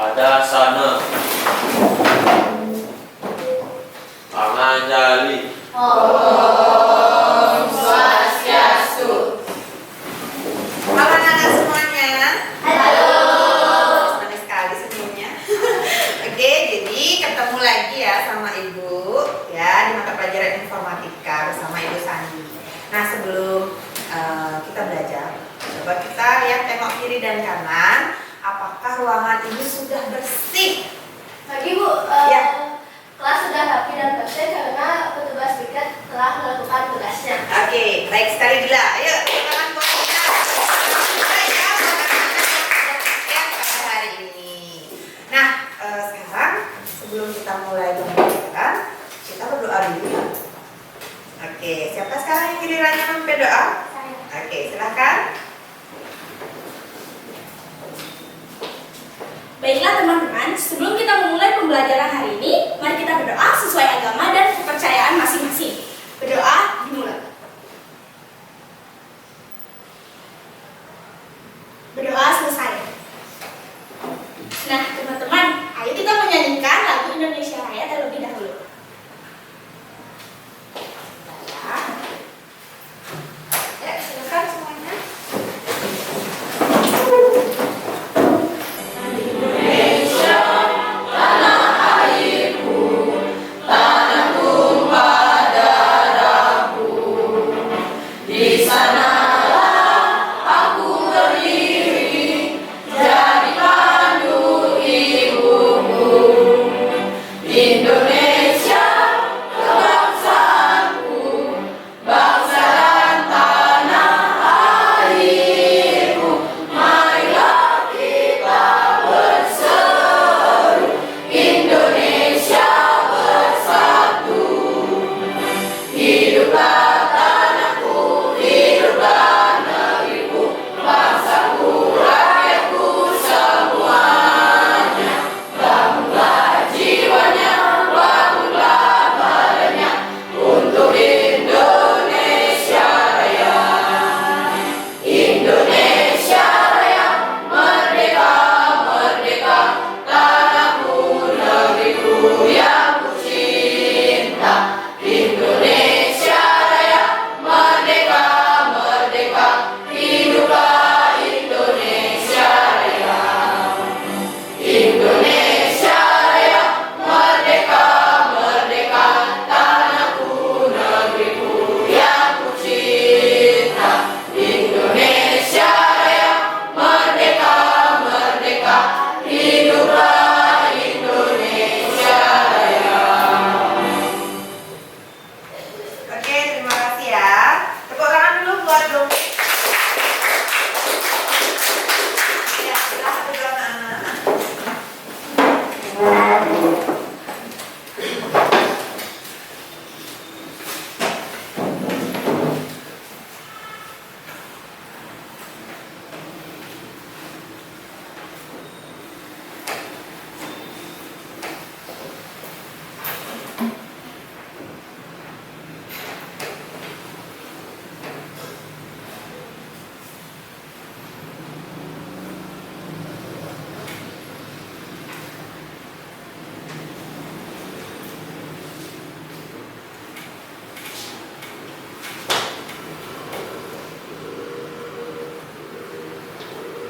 Pada sana. Panganjali. Om Swastiastu. Halo anak-anak semuanya. Halo. Senang sekali sebelumnya. Oke, jadi ketemu lagi ya sama Ibu ya di mata pelajaran informatika bersama Ibu Sandi. Nah, sebelum kita belajar, coba kita lihat tengok kiri dan kanan. Apakah ruangan ini sudah bersih? Pagi Bu, Ya. kelas sudah rapi dan bersih karena petugas piket telah melakukan tugasnya. Oke, baik sekali Dila. Ayo, tangan buat kita. Ya, yang pada hari ini. Nah, sekarang sebelum kita mulai pembelajaran, kita berdoa dulu ya. Oke, siapa sekarang yang gilirannya memimpin doa? Saya. Oke, silakan. Baiklah teman-teman, sebelum kita memulai pembelajaran hari ini, mari kita berdoa sesuai agama dan kepercayaan masing-masing. Berdoa dimulai. Berdoa selesai. Nah teman-teman, ayo kita menyanyikan lagu Indonesia Raya terlebih dahulu. Ya, silakan semuanya. Oke, terima kasih ya. Tepuk tangan dulu buat dong. Ya, silahkan berdoa anak-anak.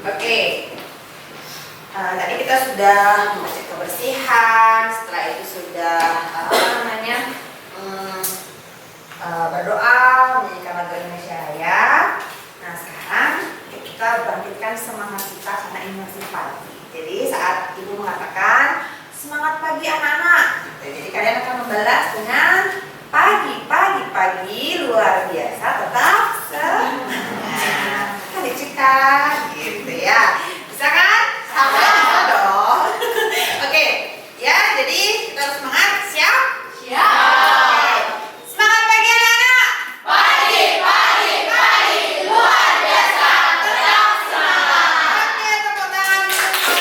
Oke, tadi kita sudah mengecek kebersihan, setelah itu sudah berdoa, menyanyikan lagu Indonesia Raya. Nah sekarang kita bangkitkan semangat kita karena ini masih pagi. Jadi saat ibu mengatakan semangat pagi anak-anak, jadi kalian akan membalas dengan pagi luar biasa, tetap semangat. Dicekak gitu ya, bisa kan? Sama bisa dong. Oke, ya jadi kita harus semangat, siap? Siap. Semangat pagi anak-anak. Pagi luar biasa, tetap semangat. Oke, tepuk tangan dulu.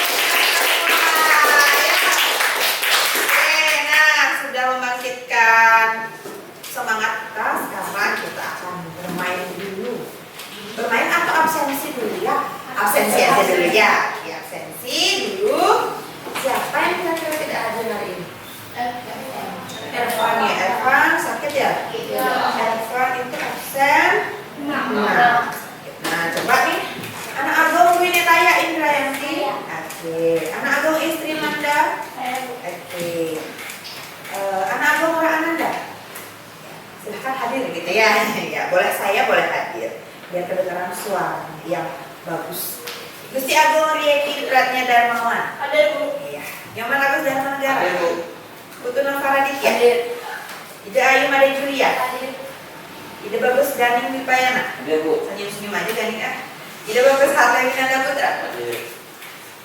Oke, nah sudah membangkitkan semangat kita, sekarang kita akan bermain dulu. Bermain atau absensi dulu ya? Absensi aja dulu ya. Absensi dulu. Nah, coba nih. Anak Agong Winetaya Indrayanti. Oke. Anak Agong Istri Manda. Oke. Anak Agong Mora Ananda. Silahkan hadir gitu ya. Ya, boleh saya boleh hadir. Biar kedengaran suara yang bagus. Gusti Agong Rieki Ratnya Darmawan. Hadir, Bu. Iya. Yang mana Gus Darmanegara? Hadir, Bu. Putu Navaraditya. Hadir. Ida Ayu Made Julia. Hadir. Ida Bagus Daning Wipayana. Hadir, Bu. Senyum-senyum aja Daning ah. Ida Bagus Harta Winanda Putra. Hadir.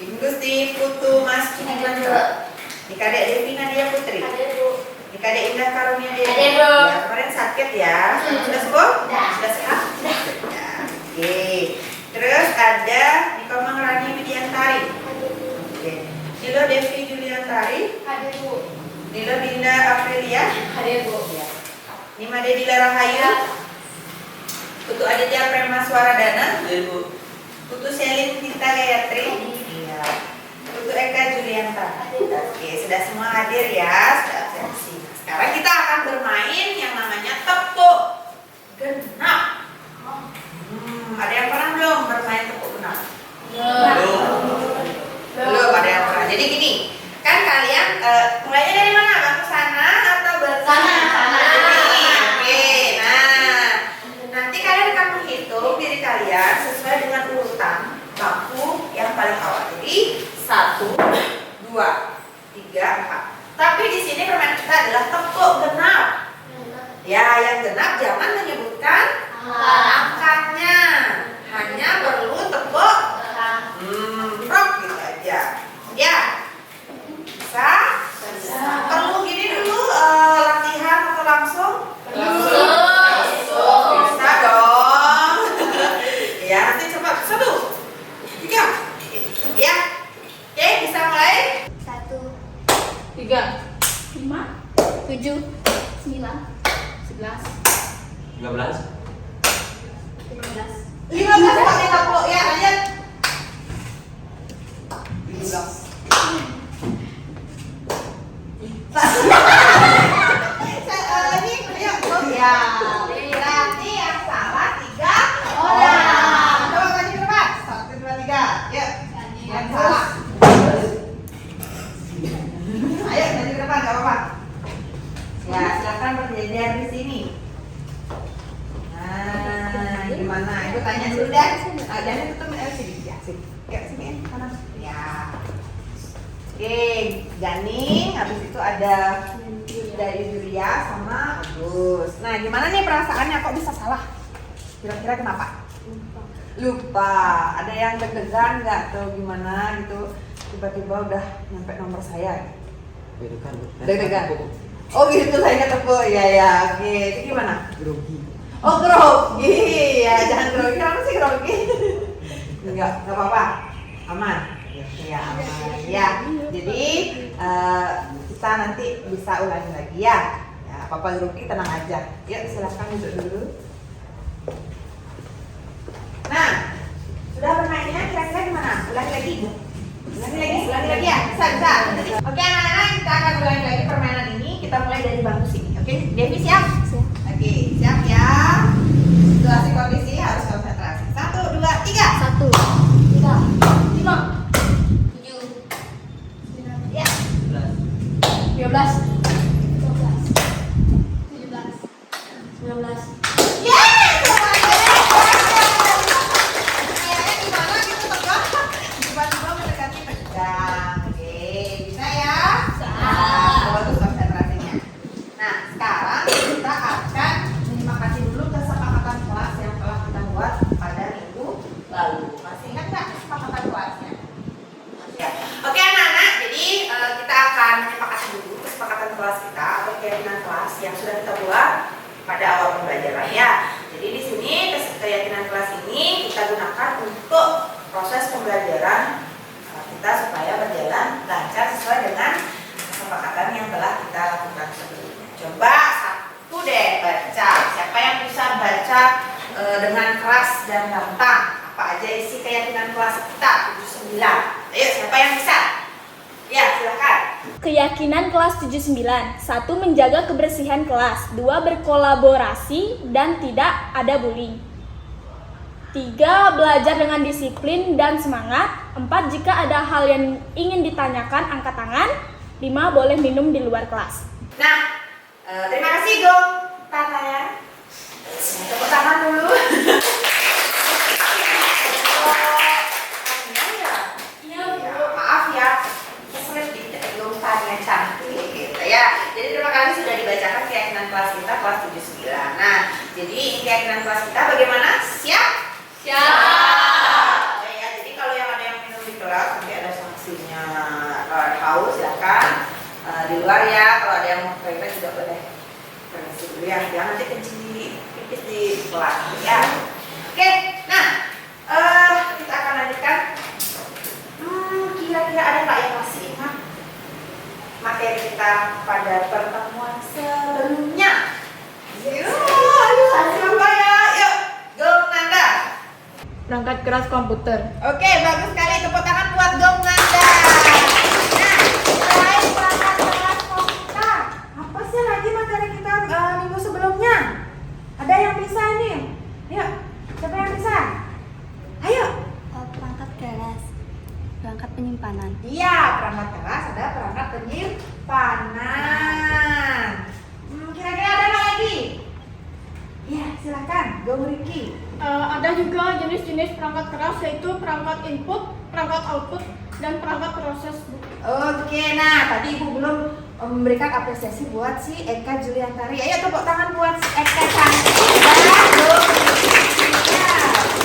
Ibu Gusti Putu Mas Cineglantra. Nikadek Devi Nadia Putri. Hadir, Bu. Nikadek Indah Karunia Dewi. Hadir, Bu. Ya, kemarin sakit ya. Sudah sembuh? Sudah. Sudah sehat? Sudah. Ya, oke. Terus ada Nikomang Rani Widiantari. Hadir, Bu. Oke. Nilo Devi Juliantari. Hadir, Bu. Nilo Dinda Aprilia. Hadir, Bu. Ya. Nima Dedi Larahayu. Putu Aditya Prema Swaradana. Hadir, Bu. Putu Selin Tita Gayatri. Iya. Putu Eka Julianta. Oke, sudah semua hadir ya, sudah absensi. Sekarang kita akan bermain yang namanya tepuk genap. Ada yang pernah belum bermain tepuk genap? Belum ada yang pernah. Jadi gini, kan kalian mulainya dari mana? Bangku sana atau bangku Sana. Sini. Oke, nah nanti kalian akan menghitung diri kalian sesuai dengan urutan bangku yang paling awal. Jadi 1, 2, 3, 4. Tapi di sini permainan kita adalah tepuk genap. Ya, yang genap jangan menyebutkan angkanya. Hanya perlu tepuk rock gitu aja. Ya. Bisa? Perlu gini dulu latihan atau langsung? Bisa dong. Ya, nanti coba 1, 3. Ya. Oke, bisa mulai? 1, 3, 5, 7, 9, 11, 13. 15. 15 pakai tepuk ya, lanjut. 17. Ini ayo, ya. Berarti yang salah 3 orang. Coba kasih depan. 1, 2, 3. Yuk. Yang salah. Ayo, kasih depan, gak apa-apa. Ya, silakan berjajar di sini. Nah, gimana? Ibu tanya dulu dah. Jangan tutup sini. Ya, sini. Ya, sini ya. Kanan. Ya. Oke, Janing. Habis itu ada dari Julia sama Agus. Nah, gimana nih perasaannya? Kok bisa salah? Kira-kira kenapa? Lupa. Ada yang deg-degan nggak tuh gimana gitu? Tiba-tiba udah nyampe nomor saya. Deg-degan. Oh gitu, saya nggak tepuk. Ya ya. Oke, itu gimana? Grogi. Oh grogi. Ya jangan grogi. Kenapa sih grogi? Enggak apa-apa. Aman. Ya aman. Ya. Jadi kita nanti bisa ulangi lagi ya. Ya, Papa grogi tenang aja. Yuk silakan duduk dulu. Nah, sudah bermainnya kira-kira gimana? Ulangi lagi. Ulangi lagi ya. Bisa. Oke anak-anak, kita akan ulangi lagi permainan ini. Kita mulai dari bangku sini. Oke, Devi siap? Siap. Oke, siap ya. Situasi kondisi harus konsentrasi. 1, 2, 3. 1, 3, 5, 7, 9, Ya. 13, 12, 17, 19. Yeay, semuanya. Kayaknya gimana gitu tegang. Tiba-tiba mendekati tegang. Oke, bisa ya? Bagus konsentrasinya. Nah, sekarang kita akan menyimak kasih dulu kesepakatan kelas yang telah kita buat pada minggu lalu. Masih ingat nggak kesepakatan kelasnya? Ya. Oke anak-anak, jadi kita akan menyepakati dulu kesepakatan kelas kita atau keyakinan kelas yang sudah kita buat pada awal pembelajaran ya. Jadi di sini keyakinan kelas ini kita gunakan untuk proses pembelajaran kita supaya berjalan lancar sesuai dengan kesepakatan yang telah kita lakukan sebelumnya. Coba satu deh baca. Siapa yang bisa baca dengan keras dan gampang? Apa aja isi keyakinan kelas kita 79? Ayo, siapa yang bisa? Ya, silakan. Keyakinan kelas 79. 1. Menjaga kebersihan kelas. 2. Berkolaborasi dan tidak ada bullying. 3. Belajar dengan disiplin dan semangat. 4. Jika ada hal yang ingin ditanyakan, angkat tangan. 5. Boleh minum di luar kelas. Nah, terima kasih Gong Tata ya. Tepuk tangan dulu. Iya, Ya, maaf ya, keselip tidak belum tanya cantik gitu ya. Jadi terima kasih sudah dibacakan keyakinan kelas kita kelas 79. Nah, jadi ini keyakinan kelas kita bagaimana? Siap? Siap. Ya, jadi kalau yang ada yang minum di kelas nanti ada sanksinya. Kalau ada haus silakan di luar ya. Kalau ada yang mau toilet juga boleh permisi dulu ya. Jangan nanti kencing di pipis di kelas ya. Oke, nah kita akan lanjutkan. Kira-kira ada nggak yang masih ingat materi kita pada pertemuan sebelumnya? Yuk, siapa ya? Yuk, Gong Nanda. Perangkat keras komputer. Oke, bagus sekali. Tepuk tangan buat Gong Nanda. Nah, selain perangkat keras komputer, apa sih lagi materi kita minggu sebelumnya? Ada yang bisa ini? Yuk, siapa yang bisa? Ayo. Perangkat keras, perangkat penyimpanan. Iya, perangkat keras ada perangkat penyimpanan. Kira-kira ada apa lagi? Iya, silakan, Gong Riki. Ada juga jenis-jenis perangkat keras, yaitu perangkat input, perangkat output, dan perangkat proses. Oke, nah tadi Ibu belum memberikan apresiasi buat si Eka Juliantari. Ayo tepuk tangan buat si Eka cantik dan Gong Riki.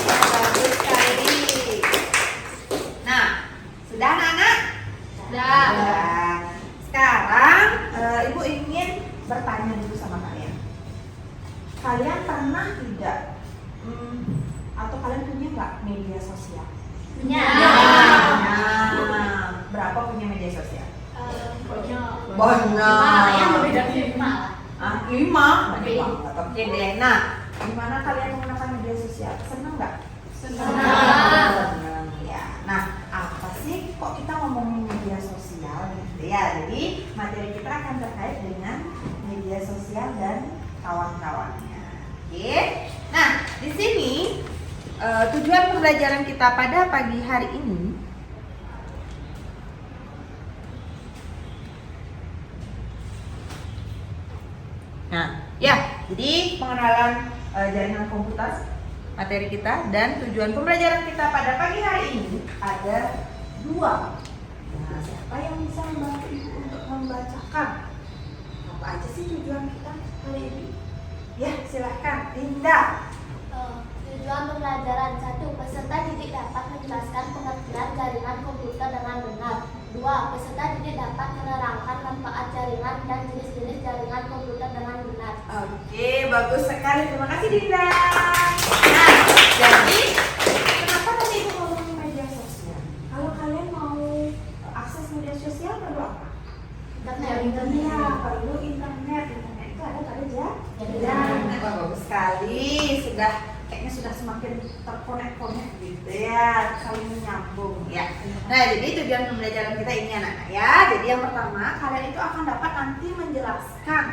Bagus sekali. Nah, sudah anak-anak? Sudah. Nah, sekarang Ibu ingin bertanya dulu sama kalian. Kalian pernah tidak atau kalian punya nggak media sosial? Punya. Nah, berapa punya media sosial? Banyak. Yang lebih dari 5 lah. 5? Lebih. Oke deh. Nah, gimana kalian menggunakan media sosial? Senang nggak? Senang. Senang. Ya. Nah, apa sih kok kita ngomongin media sosial gitu ya? Jadi materi kita akan terkait dengan media sosial dan kawan-kawannya. Oke. Nah, di sini tujuan pembelajaran kita pada pagi hari ini jadi pengenalan jaringan komputer materi kita dan tujuan pembelajaran kita pada pagi hari ini ada 2. Nah, siapa yang bisa membantu Ibu untuk membacakan? Apa aja sih tujuan kita kali ini? Ya, silahkan, Dinda. Tujuan pembelajaran 1. Peserta didik dapat menjelaskan pengertian jaringan komputer dengan benar. 2. Peserta didik dapat menerangkan manfaat jaringan dan jenis-jenis jaringan komputer dengan benar. Oke, bagus sekali. Terima kasih, Dinda. Nah, jadi kenapa tadi Ibu ngomongin media sosial? Kalau kalian mau akses media sosial perlu apa? Internet. Iya, perlu internet. Internet itu ada pada Jaringan. Wah, bagus sekali. Kayaknya sudah semakin terkonek-konek gitu ya, saling menyambung ya. Nah, jadi tujuan pembelajaran kita ini anak-anak ya. Jadi yang pertama, kalian itu akan dapat nanti menjelaskan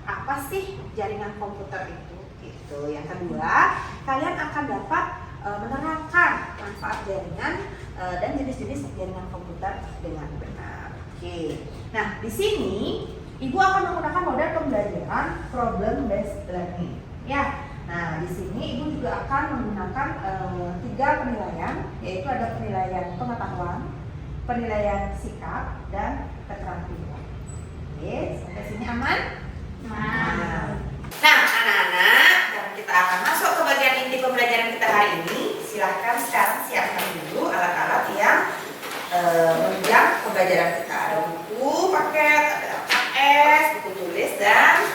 apa sih jaringan komputer itu gitu. Yang kedua, kalian akan dapat menerangkan manfaat jaringan dan jenis-jenis jaringan komputer dengan benar. Oke. Nah, di sini Ibu akan menggunakan model pembelajaran problem based learning ya. Nah, di sini Ibu juga akan menggunakan 3 penilaian, yaitu ada penilaian pengetahuan, penilaian sikap, dan keterampilan. Oke, sampai sini aman? Nah, anak-anak, karena kita akan masuk ke bagian inti pembelajaran kita hari ini, silahkan sekarang siapkan dulu alat-alat yang menunjang pembelajaran kita. Ada buku, paket, ada LKS, buku tulis, dan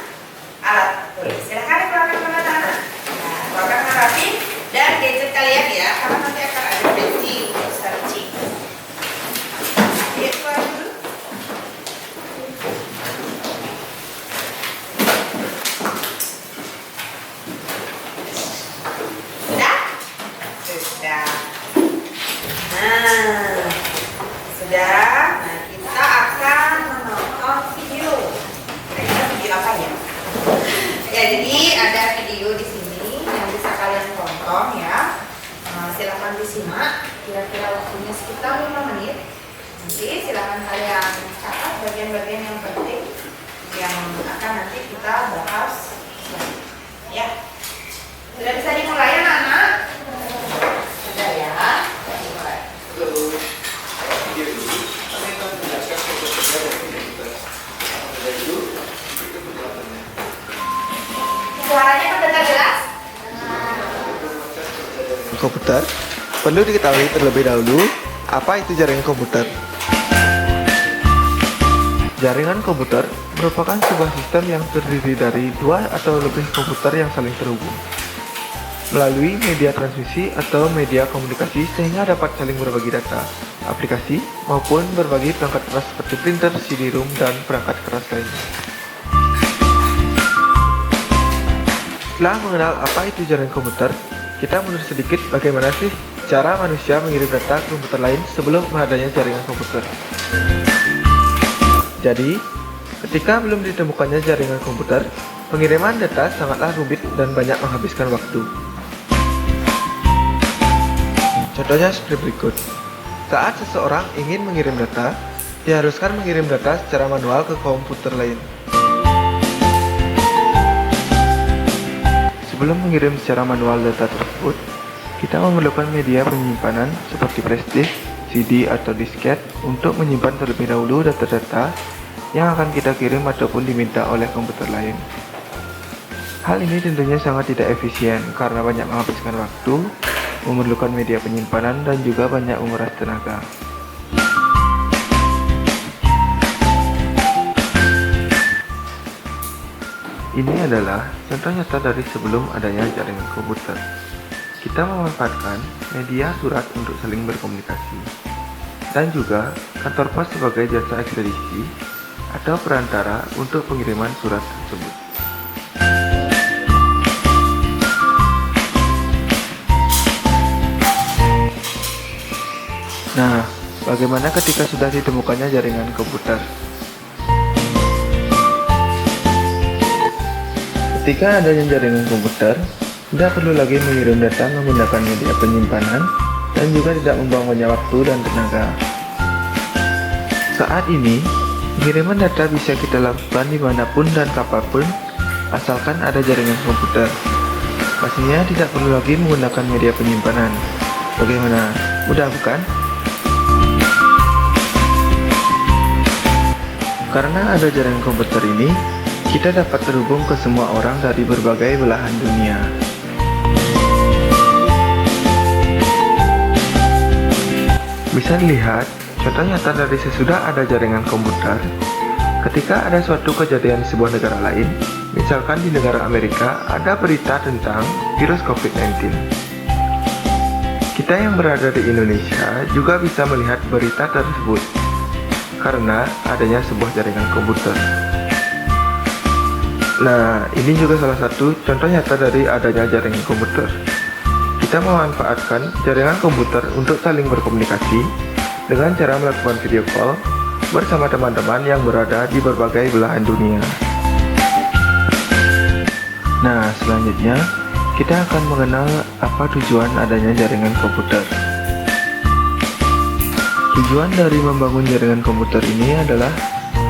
alat tulis. Silahkan dikeluarkan anak-anak. Nah, keluarkan dengan rapi dan gadget kalian ya, karena nanti akan ada sesi untuk searching. Ayo keluar dulu. Sudah? Sudah. Nah, sudah. Nah, kita akan menonton video. Kira-kira video apa ya? Ya, jadi ada video di sini yang bisa kalian tonton ya. Silahkan disimak, kira-kira waktunya sekitar 5 menit. Nanti silahkan kalian catat bagian-bagian yang penting yang akan nanti kita bahas selanjutnya. Ya, sudah bisa dimulai anak-anak? Sudah ya, dimulai. Suaranya terdengar jelas? Komputer, perlu diketahui terlebih dahulu apa itu jaringan komputer. Jaringan komputer merupakan sebuah sistem yang terdiri dari dua atau lebih komputer yang saling terhubung melalui media transmisi atau media komunikasi sehingga dapat saling berbagi data, aplikasi, maupun berbagi perangkat keras seperti printer, CD-ROM, dan perangkat keras lainnya. Setelah mengenal apa itu jaringan komputer, kita menurut sedikit bagaimana sih cara manusia mengirim data ke komputer lain sebelum adanya jaringan komputer. Jadi, ketika belum ditemukannya jaringan komputer, pengiriman data sangatlah rumit dan banyak menghabiskan waktu. Contohnya seperti berikut. Saat seseorang ingin mengirim data, diharuskan mengirim data secara manual ke komputer lain. Sebelum mengirim secara manual data tersebut, kita memerlukan media penyimpanan seperti flash disk, CD, atau disket untuk menyimpan terlebih dahulu data-data yang akan kita kirim ataupun diminta oleh komputer lain. Hal ini tentunya sangat tidak efisien karena banyak menghabiskan waktu, memerlukan media penyimpanan, dan juga banyak menguras tenaga. Ini adalah contoh nyata dari sebelum adanya jaringan komputer. Kita memanfaatkan media surat untuk saling berkomunikasi, dan juga kantor pos sebagai jasa ekspedisi atau perantara untuk pengiriman surat tersebut. Nah, bagaimana ketika sudah ditemukannya jaringan komputer? Ketika adanya jaringan komputer, tidak perlu lagi mengirim data menggunakan media penyimpanan dan juga tidak membuang banyak waktu dan tenaga. Saat ini, pengiriman data bisa kita lakukan dimanapun dan kapanpun, asalkan ada jaringan komputer. Pastinya tidak perlu lagi menggunakan media penyimpanan. Bagaimana? Mudah bukan? Karena ada jaringan komputer ini, kita dapat terhubung ke semua orang dari berbagai belahan dunia. Bisa dilihat, contoh nyata dari sesudah ada jaringan komputer, ketika ada suatu kejadian di sebuah negara lain, misalkan di negara Amerika ada berita tentang virus COVID-19. Kita yang berada di Indonesia juga bisa melihat berita tersebut karena adanya sebuah jaringan komputer. Nah, ini juga salah satu contoh nyata dari adanya jaringan komputer. Kita memanfaatkan jaringan komputer untuk saling berkomunikasi dengan cara melakukan video call bersama teman-teman yang berada di berbagai belahan dunia. Nah, selanjutnya kita akan mengenal apa tujuan adanya jaringan komputer. Tujuan dari membangun jaringan komputer ini adalah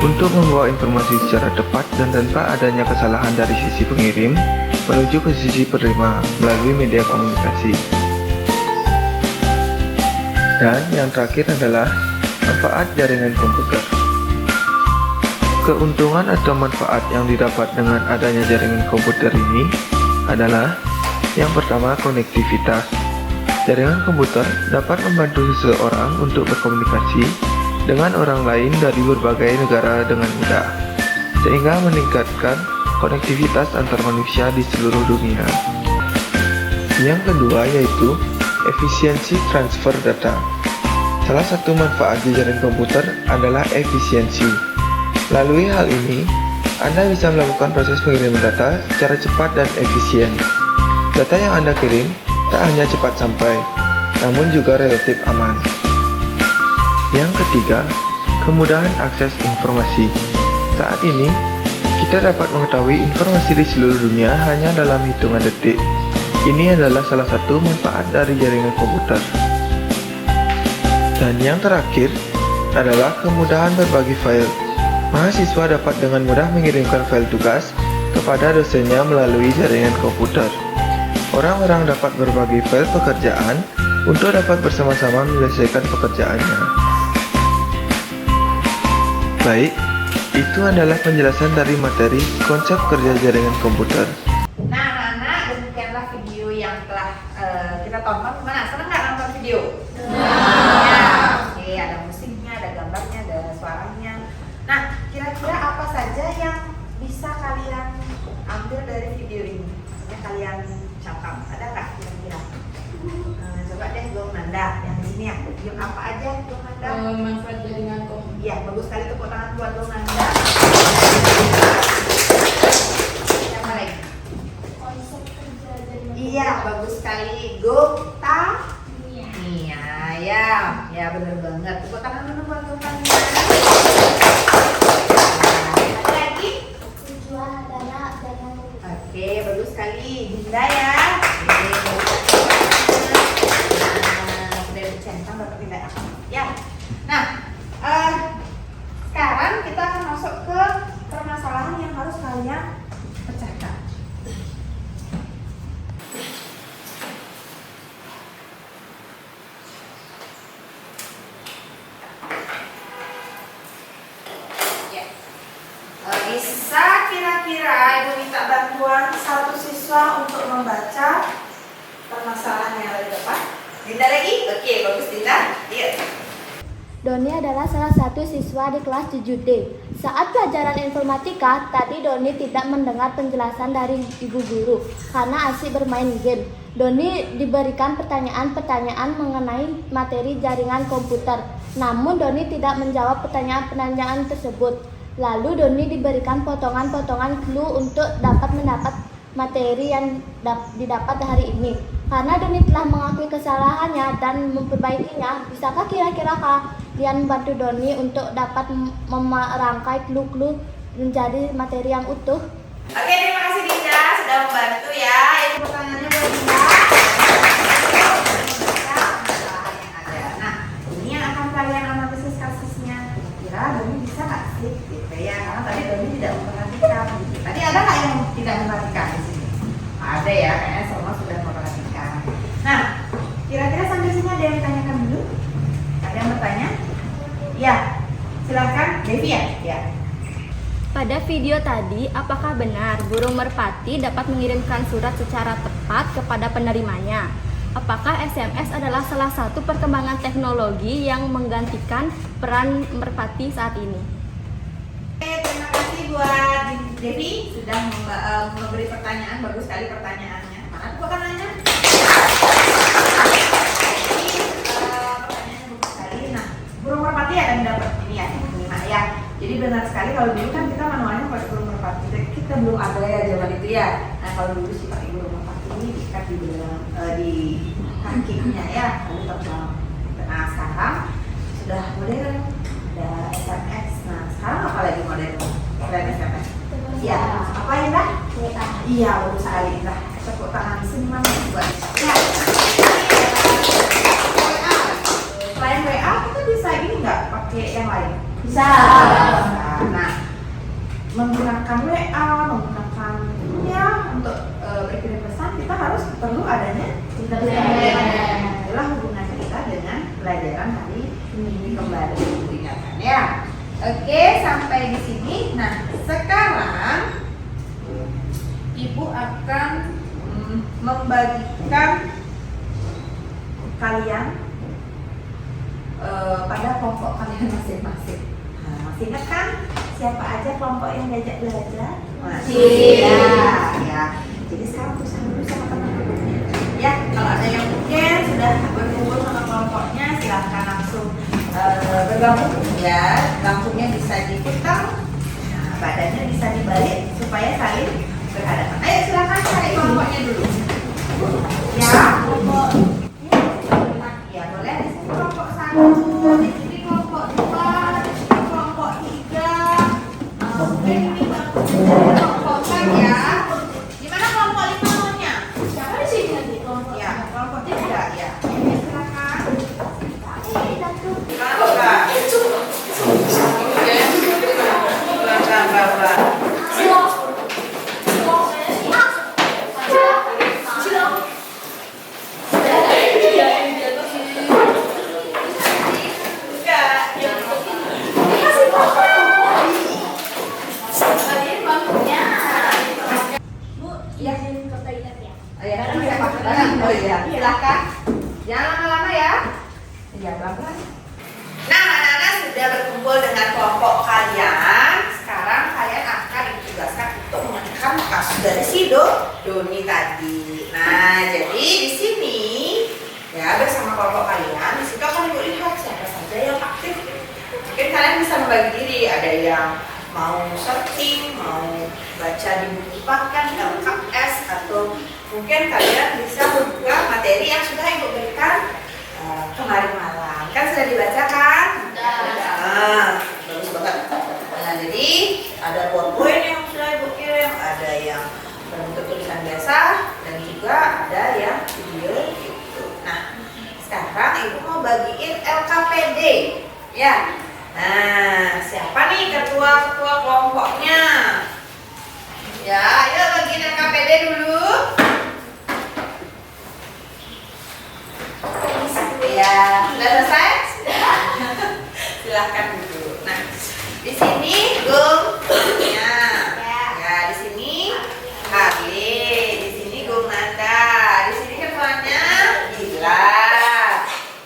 untuk membawa informasi secara tepat dan tanpa adanya kesalahan dari sisi pengirim menuju ke sisi penerima melalui media komunikasi. Dan yang terakhir adalah manfaat jaringan komputer. Keuntungan atau manfaat yang didapat dengan adanya jaringan komputer ini adalah yang pertama, konektivitas. Jaringan komputer dapat membantu seseorang untuk berkomunikasi dengan orang lain dari berbagai negara dengan mudah, sehingga meningkatkan konektivitas antar manusia di seluruh dunia. Yang kedua yaitu efisiensi transfer data. Salah satu manfaat di jaringan komputer adalah efisiensi. Melalui hal ini, Anda bisa melakukan proses pengiriman data secara cepat dan efisien. Data yang Anda kirim tak hanya cepat sampai, namun juga relatif aman. Yang ketiga, kemudahan akses informasi. Saat ini, kita dapat mengetahui informasi di seluruh dunia hanya dalam hitungan detik. Ini adalah salah satu manfaat dari jaringan komputer. Dan yang terakhir adalah kemudahan berbagi file. Mahasiswa dapat dengan mudah mengirimkan file tugas kepada dosennya melalui jaringan komputer. Orang-orang dapat berbagi file pekerjaan untuk dapat bersama-sama menyelesaikan pekerjaannya. Baik, itu adalah penjelasan dari materi konsep kerja jaringan komputer. Nah, anak-anak, demikianlah video yang telah kita tonton. Gimana? Senang nggak nonton video? Ya, oke, ada musiknya, ada gambarnya, ada suaranya. Nah, kira-kira apa saja yang bisa kalian ambil dari video ini? Yang kalian catat, ada nggak kira-kira? Coba deh, Gong Nanda, yang di sini ya. Yang apa aja, Gong Nanda? Manfaat jaringan komputer. Iya, bagus sekali, tepuk tangan buat Gong Nanda. Yang mana lagi? Konsep kerja jaringan. Iya, bagus sekali. Gota. Iya, ya bener banget. Tepuk tangan dulu buat Gong Nanda. Ada lagi? Tujuan adalah jaringan komputer. Oke, bagus sekali. Dinda ya. Oke, bagus. Sudah bercentang dapat Dinda. Ya. Nah, sekarang kita akan masuk ke permasalahan yang harus kalian pecahkan. Ya. Bisa kira-kira Ibu minta bantuan satu siswa untuk membaca permasalahan yang ada di depan. Dinda lagi? Oke, bagus Dinda. Iya. Doni adalah salah satu siswa di kelas 7D. Saat pelajaran informatika, tadi Doni tidak mendengar penjelasan dari ibu guru karena asik bermain game. Doni diberikan pertanyaan-pertanyaan mengenai materi jaringan komputer. Namun Doni tidak menjawab pertanyaan-pertanyaan tersebut. Lalu Doni diberikan potongan-potongan clue untuk dapat mendapat materi yang didapat hari ini. Karena Doni telah mengakui kesalahannya dan memperbaikinya, bisakah kira-kira kalian bantu Doni untuk dapat merangkai clue-clue menjadi materi yang utuh? Oke, terima kasih Dinda sudah membantu ya. Ini pertanyaannya buat Dinda. Nah, ini yang akan kalian analisis kasusnya. Kira Doni bisa nggak sih? Gitu ya, karena tadi Doni tidak memperhatikan. Tadi ada nggak yang tidak memperhatikan di sini? Ada ya, kayaknya semua sudah memperhatikan. Nah, kira-kira sampai sini ada yang ditanyakan dulu? Ada yang bertanya? Ya, silakan Devi ya. Ya. Pada video tadi, apakah benar burung merpati dapat mengirimkan surat secara tepat kepada penerimanya? Apakah SMS adalah salah satu perkembangan teknologi yang menggantikan peran merpati saat ini? Oke, terima kasih buat Devi sudah memberi pertanyaan. Bagus sekali pertanyaannya. Mana tuh pertanyaannya? Pertanyaannya bagus sekali. Nah, burung merpati akan dapat ini ya, 5 ya. Jadi benar sekali, kalau dulu kan kita manualnya pakai burung merpati. Kita belum ada ya zaman itu ya. Nah, kalau dulu sih pakai burung merpati ini diikat di kakinya ya, lalu terbang. Nah, sekarang sudah modern, ada SMS. Nah, sekarang apa lagi modern selain SMS? Ya, apa ya, Indah? WA. Iya, bagus sekali, Indah. Tepuk tangan sini mana buat? Ya. WA. Selain WA, kita bisa ini nggak pakai yang lain? Bisa. Nah, menggunakan WA, menggunakan ya untuk berkirim pesan, kita harus perlu adanya internet. Itulah hubungan kita dengan pelajaran hari ini kembali diingatkan ya. Oke, sampai di sini. Nah, sekarang Ibu akan membagikan kalian pada kelompok kalian masing-masing. Nah, masih ingat kan siapa aja kelompok yang diajak belajar? Masih. Ya. Jadi sekarang tuh dulu sama teman-temannya. Ya, kalau ada yang mungkin sudah berkumpul sama kelompoknya, silahkan langsung bergabung ya. Langsungnya bisa diputar, nah, badannya bisa dibalik supaya saling berhadapan. Ayo silahkan cari kelompoknya dulu. Ya, kelompok. Ya boleh. Di sini kelompok 1, di sini kelompok 2, di sini kelompok 3. Oke, ini kelompok ya. Di mana kelompok 5 nya? Siapa di sini? Nah, anak-anak sudah berkumpul dengan kelompok kalian. Sekarang kalian akan ditugaskan untuk mengerjakan kasus dari si Doni tadi. Nah, jadi di sini ya bersama kelompok kalian, di situ akan ibu lihat siapa saja yang aktif. Mungkin kalian bisa membagi diri, ada yang mau searching, mau baca di buku paket, LKS, atau mungkin kalian bisa membuka materi yang sudah ibu berikan kemarin malam. Kan sudah dibacakan? Nah, bagus banget. Nah, jadi ada PowerPoint yang sudah ibu kirim, ada yang berbentuk tulisan biasa, dan juga ada yang video gitu. Nah, sekarang ibu mau bagiin LKPD, ya. Nah, siapa nih ketua-ketua kelompoknya? Ya, ayo bagiin LKPD dulu. Ya, sudah selesai? Silahkan dulu. Nah, di sini Gungnya. Ya, di sini Harley, di sini Gung Nanda, di sini ketuanya Gila.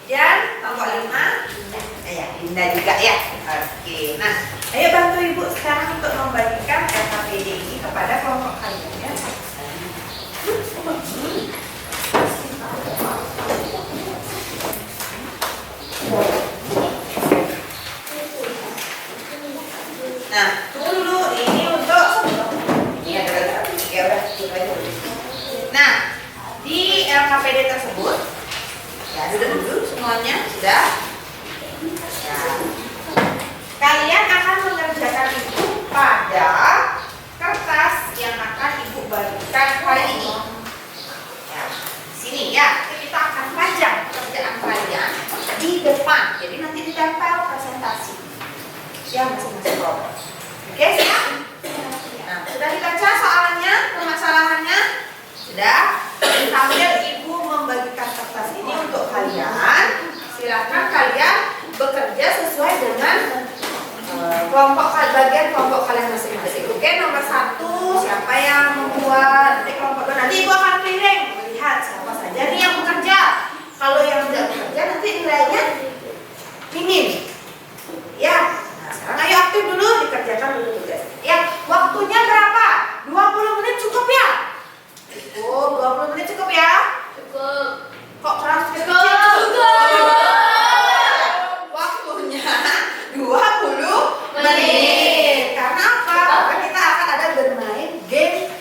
Dan kelompok 5 ya, Dinda juga ya. Oke. Nah, ayo bantu ibu sekarang untuk membagikan LKPD ini kepada kelompok kalian ya. Nah, tunggu dulu. Ini untuk ini ada ya udah. Nah, di LKPD tersebut ya duduk dulu semuanya sudah. Ya. Kalian akan mengerjakan itu pada kertas yang akan ibu bagikan hari ini. Ya, sini ya. Kita akan pajang kerjaan kalian di depan. Jadi nanti ditempel presentasi. Ya, masing-masing kelompok. Oke, siap? Nah, sudah dibaca soalnya, permasalahannya? Sudah? Sambil ibu membagikan kertas ini untuk kalian, silakan kalian bekerja sesuai dengan kelompok bagian kelompok kalian masing-masing. Oke, nomor 1 siapa yang membuat? Nanti kelompok 2 nanti ibu akan keliling melihat siapa saja nih yang bekerja. Kalau yang tidak bekerja nanti nilainya minim. Ya. Sekarang ayo aktif dulu, dikerjakan dulu tugas. Ya, waktunya berapa? 20 menit cukup ya? Cukup, 20 menit cukup ya? Cukup. Kok keras kecil? Waktunya 20 menit. Karena apa? Karena kita akan ada bermain game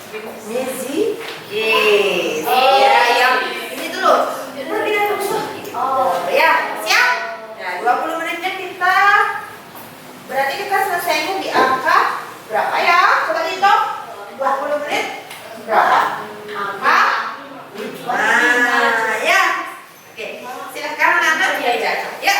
Mezi Yes. Ya, yang ini dulu. Oh, ya, siap? Nah, 20 menitnya kita berarti kita selesainya di angka berapa ya? Coba hitung. 20 menit berapa? Angka 5. Ya. Oke. Silakan anak-anak diajar. Ya.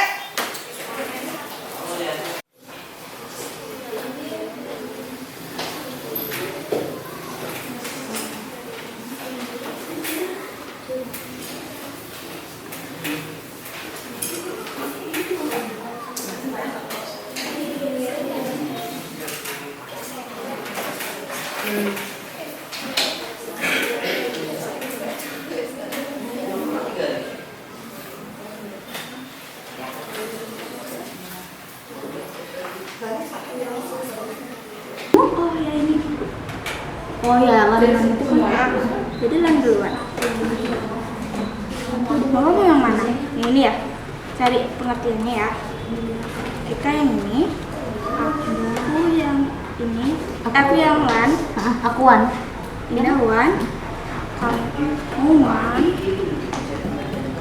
Oh ya, lem itu kan. Jadi lem duluan. Mama mau yang mana? Yang ini ya? Cari pengertiannya ya. Kita yang ini. Aku yang ini. Aku yang Wan. Aku Wan. Ini Wan. Kamu Wan.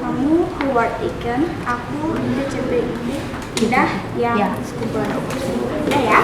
Kamu Howard Ikan. Aku ini CP ini. Udah yang sekumpulan. Udah ya.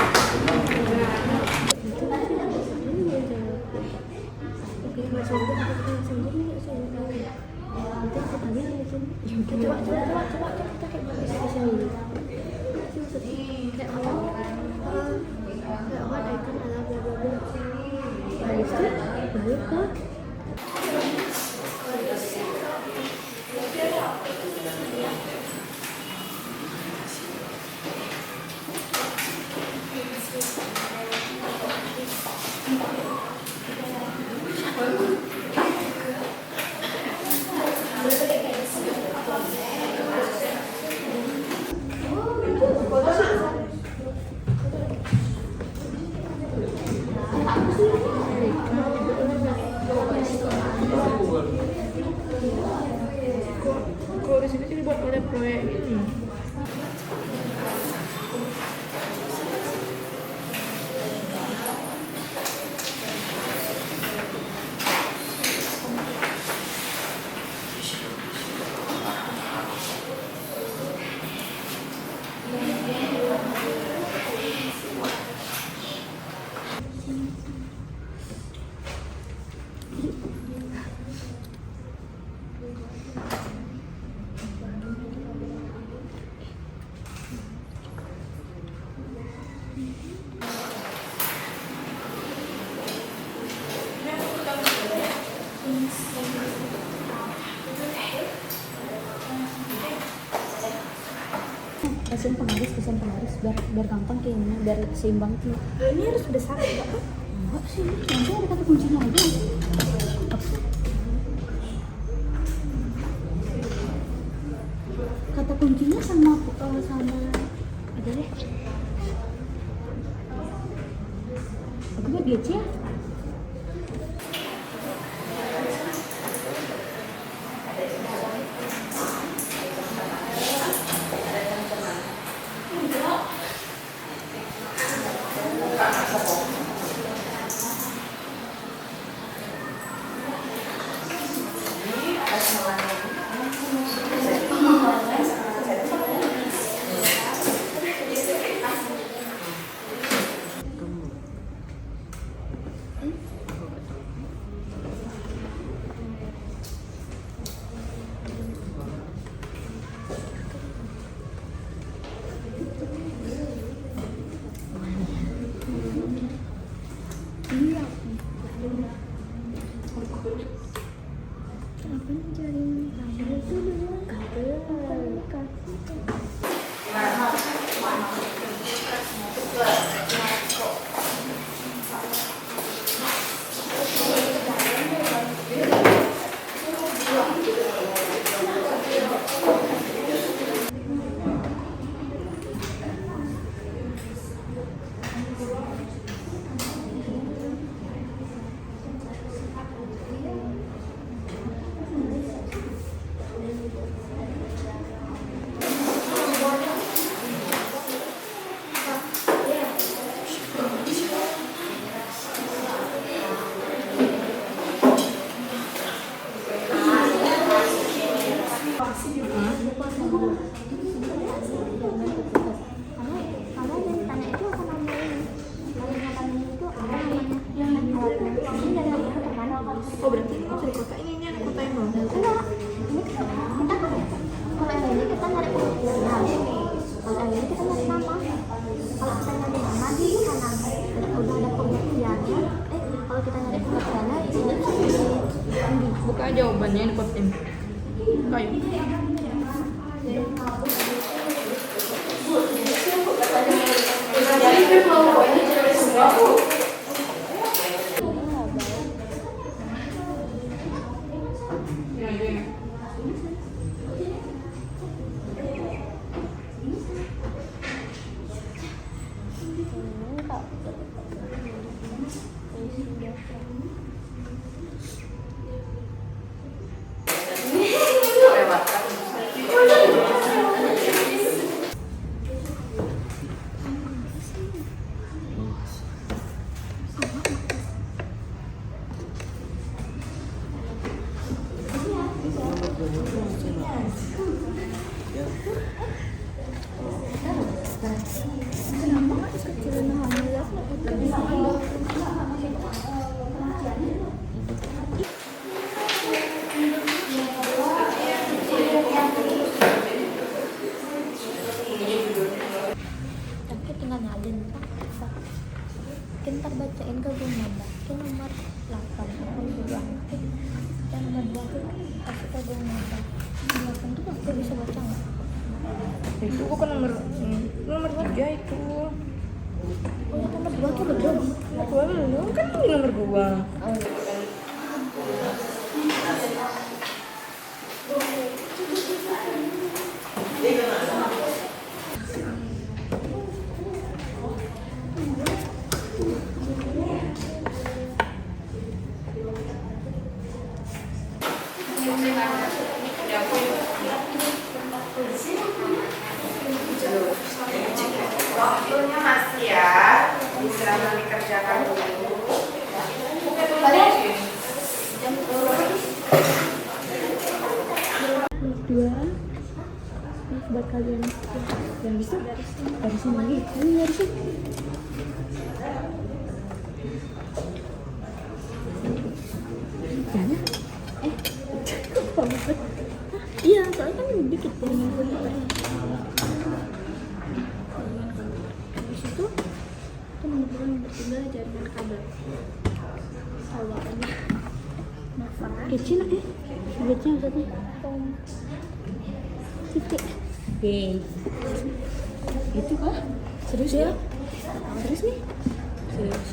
itu dibuat oleh proyek ini. Kasihan penggaris biar gampang kayaknya, biar seimbang tuh. Ini harus besar juga kan? Enggak sih, nanti ada kata kuncinya aja. Kata kuncinya sama ada deh. Aku buat GC ya. Oh berarti ini dari kota ini ada kota yang mana? Enggak, ini kan kita kalau yang ini kita nyari pengertian, kalau yang ini kita nyari nama. Kalau kita nyari nama di kanan, udah ada pengertiannya. Kalau kita nyari pengertiannya di sini bisa di Buka jawabannya di pot ini. Kayu. Tapi tinggal nyalin Pak. Kita bacain ke rumah Mbak. Ke nomor 8 kalau dua. Yang nomor 2 kasih ke rumah Mbak. 8 tuh aku bisa baca nggak? Itu bukan nomor 3 itu. Oh ya nomor 2 tuh belum. Nomor 2 belum kan ini nomor 2. buat kalian yang bisa dari sini lagi. Ini dari sini. Jangan. Iya, soalnya kan dikit dengan komputernya. Di situ itu menunjukkan nomor 3 jaringan kabel. Tawarannya. Kecil ya? Kecil maksudnya? Titik. Itu kah? Serius ya? Serius nih? Serius.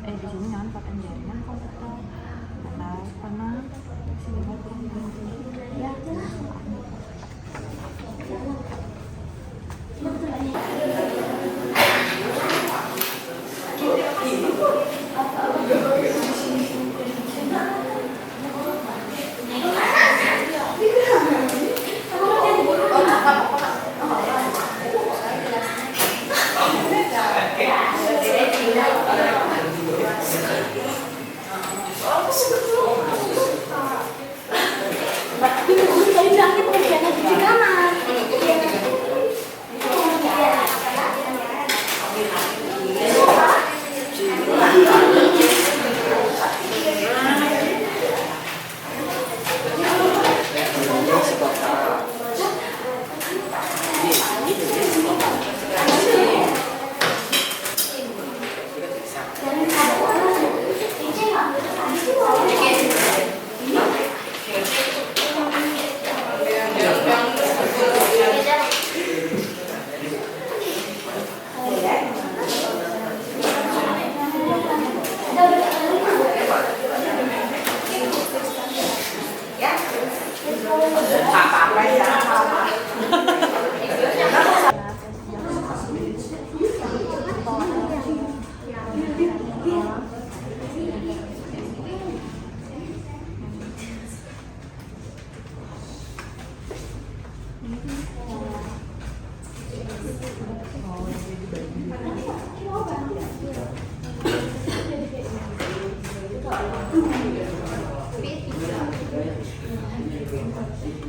Di sini nampak jaringan komputer. Pernah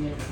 ya.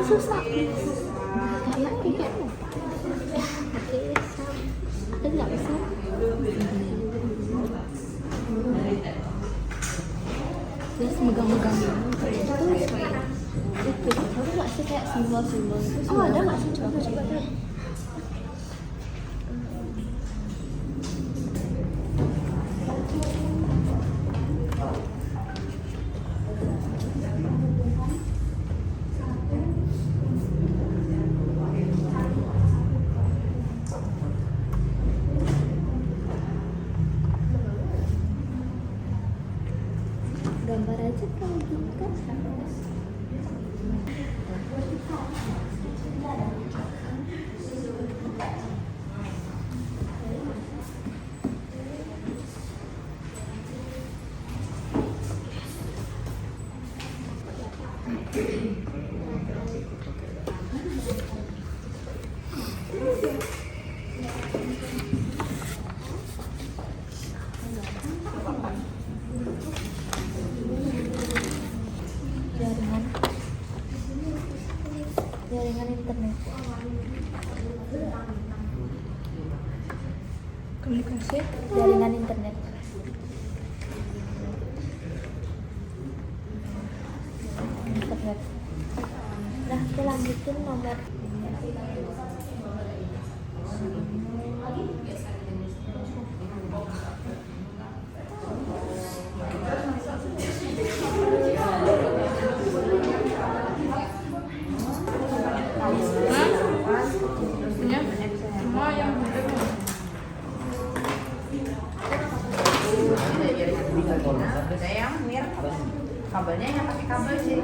susah. Kayak lupa. Oke, aku nggak bisa. Terus megang-megang itu tahu nggak sih kayak simbol-simbol itu? Oh ada nggak sih? Coba deh. Gambar aja kalau gitu kan. Jaringan internet. Komunikasi. Jaringan internet. Internet. Nah, kita lanjutin nomor. Semua yang Saya yang mir kabelnya yang pakai kabel sih.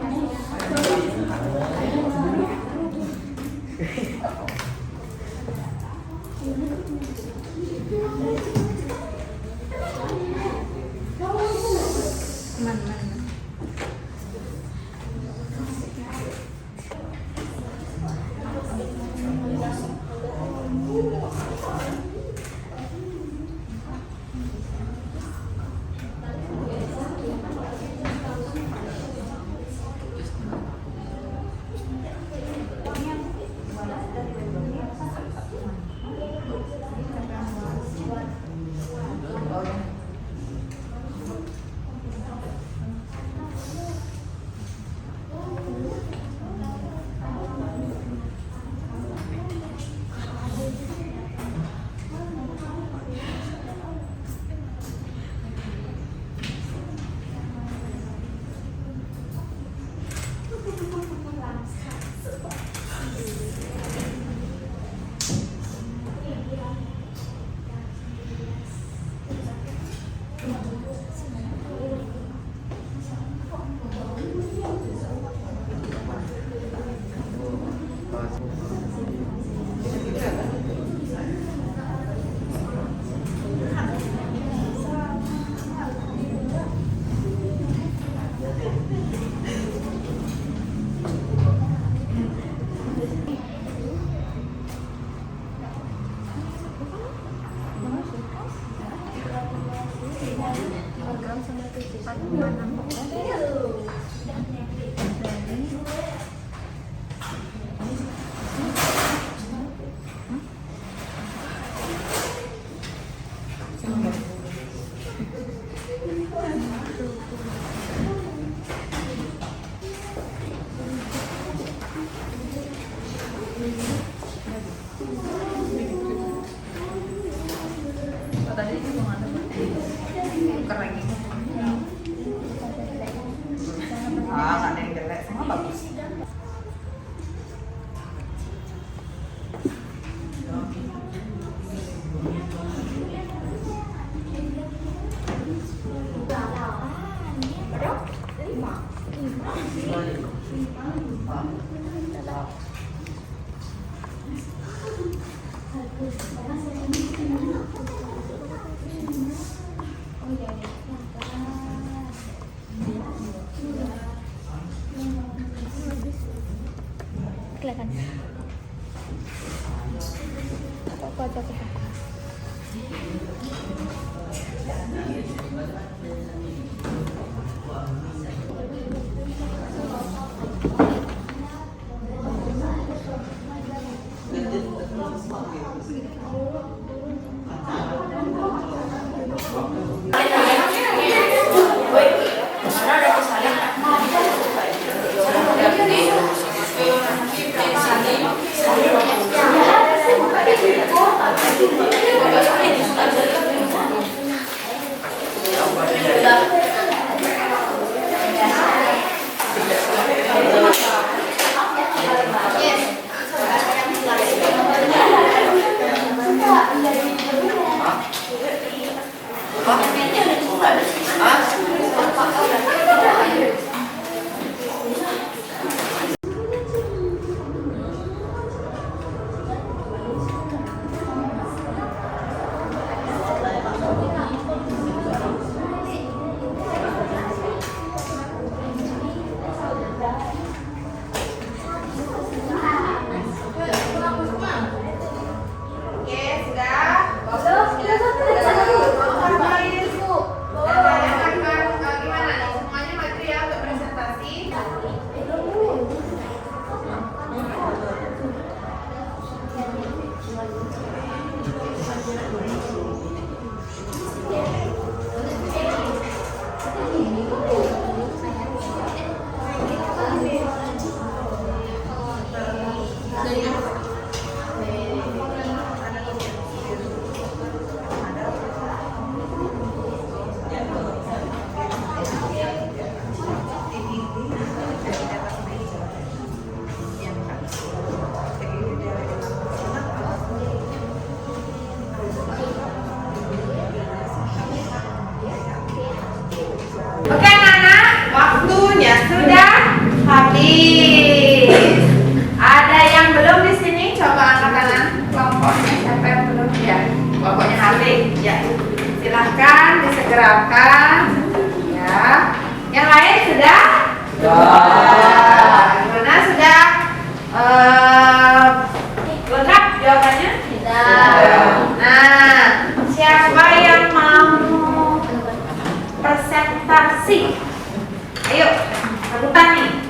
Nggak ada yang jelek, semua bagus. Kelihatan. Aku aja aku. Gimana sudah lengkap jawabannya? Nah, siapa yang mau presentasi? Ayo, rebutan nih.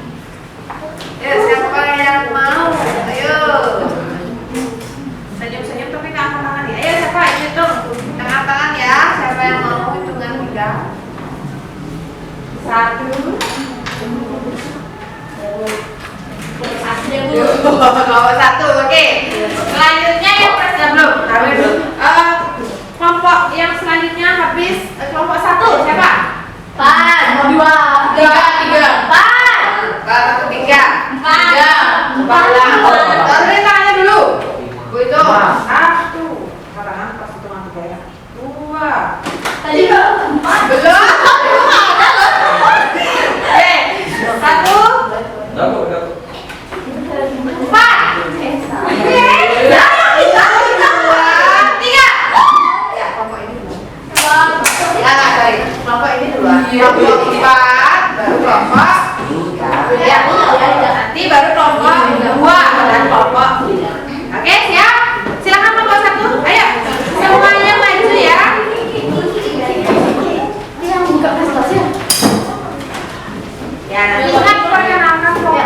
Ya, siapa yang mau? Ayo. Senyum-senyum tapi nggak angkat tangan ya. Ayo siapa? Hitung. Angkat tangan ya. Siapa yang mau hitungan 3? 1. Kelompok 1, oke. Selanjutnya yang belum. Kelompok yang selanjutnya habis kelompok 1 siapa? 4, 2, 3, 4. Kelompok 3. 4. Taruhin tangannya dulu. Itu 1. Tangan pas hitungan 3 ya. 2. Tadi 4. Belum. Oke. 1. Dapat. 4. Kelompok ini dulu. Kelompok 4 baru kelompok 3. Ya, nanti baru kelompok 2 dan kelompok 3. Oke, siap? Silakan kelompok 1. Ayo, semuanya maju ya. Yang buka prestasi. Ya, nanti kan perkenalkan kelompok.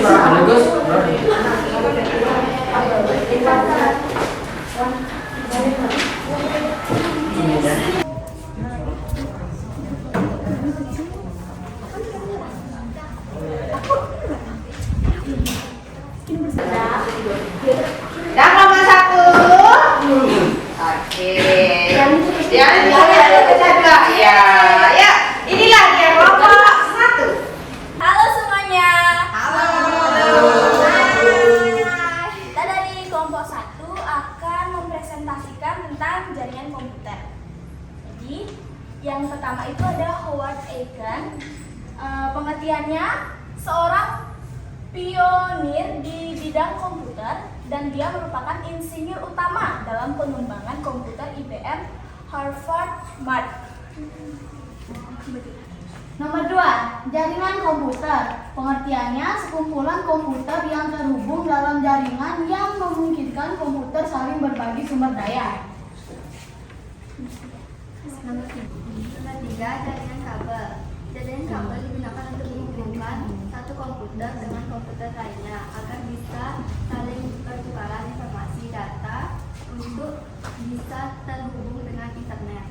Bagus. Dan kelompok 1. Oke. Jangan ada pecah 2. Ya, ya. Inilah dia kelompok 1. Halo semuanya. Halo. Kita dari kelompok 1 akan mempresentasikan tentang jaringan komputer. Jadi, yang pertama itu ada Howard Aiken. Pengertiannya, seorang pionir di bidang komputer dan dia merupakan insinyur utama dalam pengembangan komputer IBM Harvard Mart. Nomor 2, jaringan komputer. Pengertiannya sekumpulan komputer yang terhubung dalam jaringan yang memungkinkan komputer saling berbagi sumber daya. Nomor 3, jaringan kabel. Jaringan kabel digunakan untuk menghubungkan satu komputer dengan komputer lainnya agar bisa saling pertukaran informasi data untuk bisa terhubung dengan internet.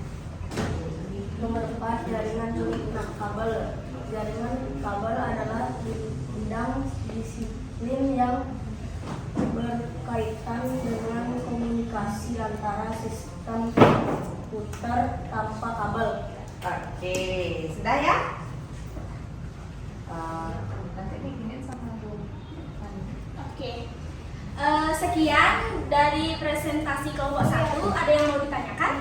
Nomor 4, jaringan kabel. Jaringan kabel adalah bidang disiplin yang berkaitan dengan komunikasi antara sistem komputer tanpa kabel. Oke, sudah ya? Nanti bikinin sama Bu. Oke. Sekian dari presentasi kelompok 1. Ada yang mau ditanyakan?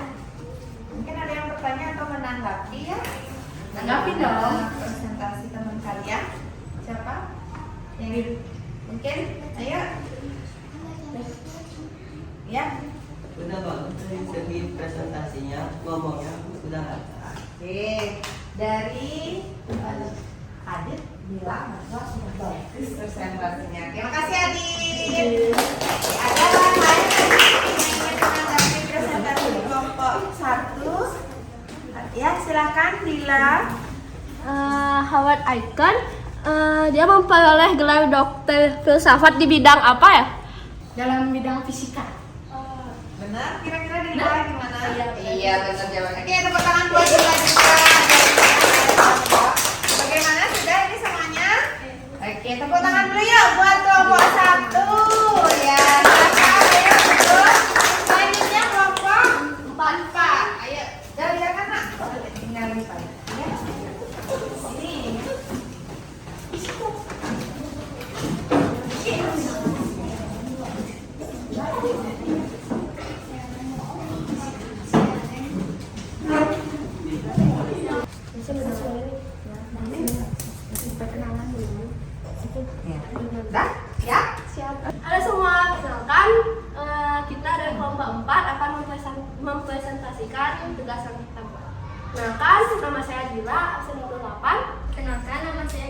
Mungkin ada yang bertanya atau menanggapi ya? Tanggapi dong presentasi teman kalian. Siapa? Yang mungkin? Ayo. Ya. Udah Bang, dari segi presentasinya, ngomongnya udah lancar. Oke. Dari Adit bilang bahwa sudah bagus presentasinya. Terima kasih Adit. Ada orang lain yang ingin menanggapi presentasi kelompok 1? Ya, silakan Dila. Howard Aiken, dia memperoleh gelar dokter filsafat di bidang apa ya? Dalam bidang fisika. Benar? Kira-kira Dila gimana? Iya, benar jawabannya. Oke, tepuk tangan buat Dila juga. Bagaimana? Sudah ini semuanya? Oke, tepuk tangan dulu yuk buat kelompok 1. Ya, silakan. Ayo, terus. Selanjutnya kelompok 4. Ayo, jangan biarkan nak. Tinggal lipat. Ya. Sini. Dah? Siap? Halo semua, perkenalkan kita dari kelompok 4 akan mempresentasikan tugasan kita. Perkenalkan, nama saya Dila, absen 28. Kenalkan, nama saya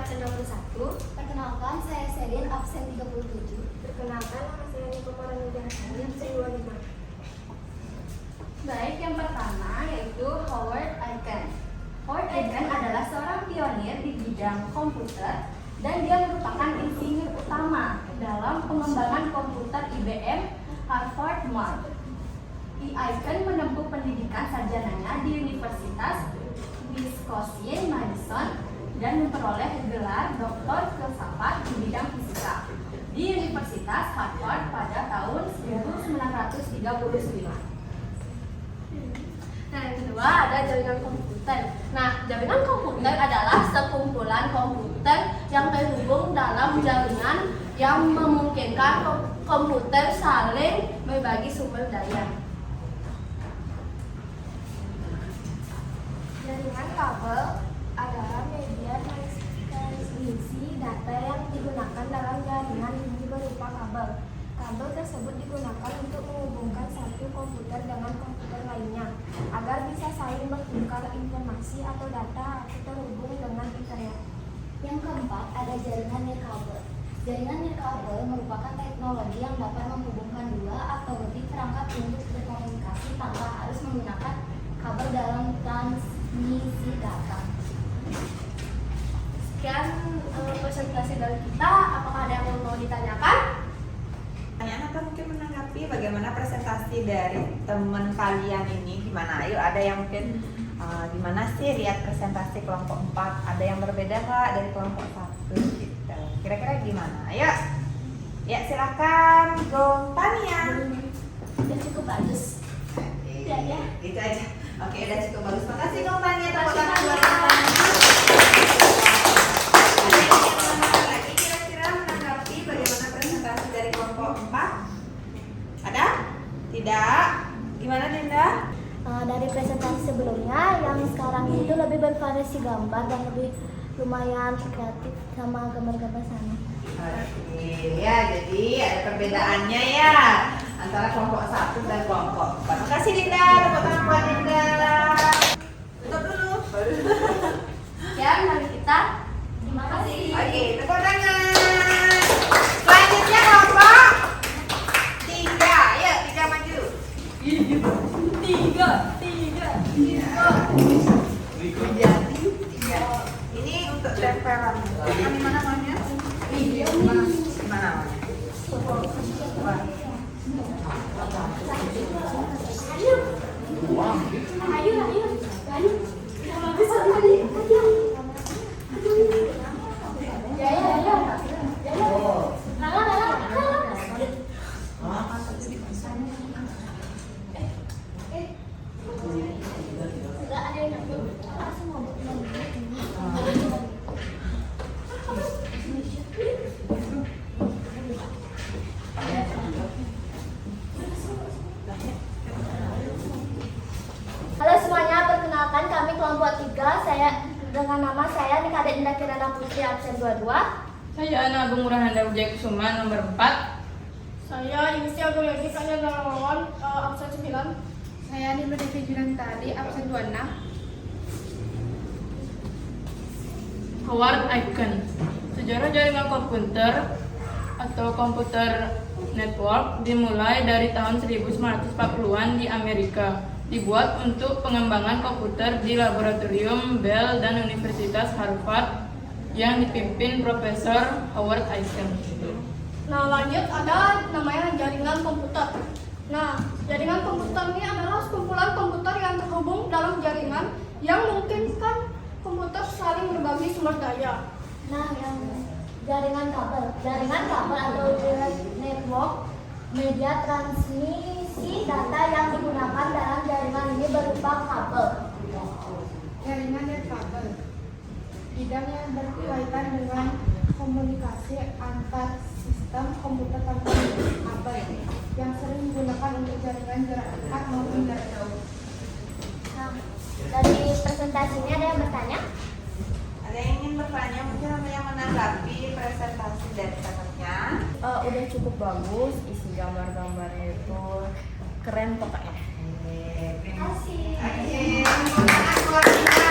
absen 21. Perkenalkan, saya Selin, absen 37. Perkenalkan, nama saya Niko Maranudin Hassani, absen 25. Baik, yang pertama yaitu Howard Aiken. Howard Aiken adalah seorang pionir di bidang komputer dan dia merupakan insinyur utama dalam pengembangan komputer IBM Harvard Mark. Aiken menempuh pendidikan sarjananya di Universitas Wisconsin-Madison dan memperoleh gelar doktor filsafat di bidang fisika di Universitas Harvard pada tahun 1939. Nah, yang kedua ada jaringan komputer. Nah, jaringan komputer adalah sekumpulan komputer yang terhubung dalam jaringan yang memungkinkan komputer saling berbagi sumber daya. Jaringan kabel adalah media transmisi data yang digunakan dalam jaringan ini berupa kabel. Kabel tersebut digunakan untuk menghubungkan satu komputer dengan komputer lainnya agar bisa saling bertukar informasi atau data atau terhubung dengan internet. Yang keempat, ada jaringan nirkabel. Jaringan nirkabel merupakan teknologi yang dapat menghubungkan dua atau lebih perangkat untuk berkomunikasi tanpa harus menggunakan kabel dalam transmisi data. Sekian presentasi dari kita. Apakah ada yang mau ditanyakan? Pertanyaan atau mungkin menanggapi bagaimana presentasi dari teman kalian ini gimana? Ayo, ada yang mungkin gimana sih lihat presentasi kelompok 4? Ada yang berbeda nggak dari kelompok 1 gitu? Kira-kira gimana? Ayo, ya silakan, Gong Tania. Udah cukup bagus. Ya, itu aja. Oke, udah cukup bagus. Makasih Gong Tania. Terima kasih, Tepuk tangan buat Tania. Gong Tania. Ada yang ingin menambahkan lagi kira-kira menanggapi bagaimana presentasi dari kelompok 4? Ada? Tidak? Gimana Dinda? Dari presentasi sebelumnya, yang sekarang itu lebih bervariasi gambar dan lebih lumayan kreatif sama gambar-gambar sana. Oke, ya jadi ada perbedaannya ya antara kelompok 1 dan kelompok 4. Terima kasih Dinda, tepuk tangan buat Dinda. Tutup dulu. Sekian dari kita. Terima kasih. Oke, tepuk tangan. Selanjutnya kelompok 3. Yuk, 3 maju. Ini untuk tempelan. Di mana namanya? Di mana namanya? Halo semuanya, perkenalkan kami kelompok 3. Saya dengan nama saya Nikade Indah Kirana Putri, absen 22. Saya Ana Agung Murahanda Wijaya Kusuma, nomor 4. Saya Yungsi Agung Yogi Kanya Narawan, absen 9. Saya Nilo Devi Junantari, absen 26. Howard Aiken. Sejarah jaringan komputer atau komputer network dimulai dari tahun 1940-an di Amerika. Dibuat untuk pengembangan komputer di laboratorium Bell dan Universitas Harvard yang dipimpin Profesor Howard Aiken. Nah, lanjut ada namanya jaringan komputer. Nah, jaringan komputer ini adalah sekumpulan komputer yang terhubung dalam jaringan yang memungkinkan komputer saling berbagi sumber daya. Nah, yang jaringan kabel atau network, media transmisi data yang digunakan dalam jaringan ini berupa kabel. Jaringan dan kabel. Bidang yang berkaitan dengan komunikasi antar sistem komputer tanpa kabel yang sering digunakan untuk jaringan jarak dekat maupun jarak jauh. Nah, dari presentasi ini ada yang bertanya? Ada yang ingin bertanya, mungkin ada yang menanggapi presentasi dari kakaknya? Udah cukup bagus, isi gambar-gambarnya itu keren pokoknya. Terima kasih. Oke, tepuk tangan buat Dinda.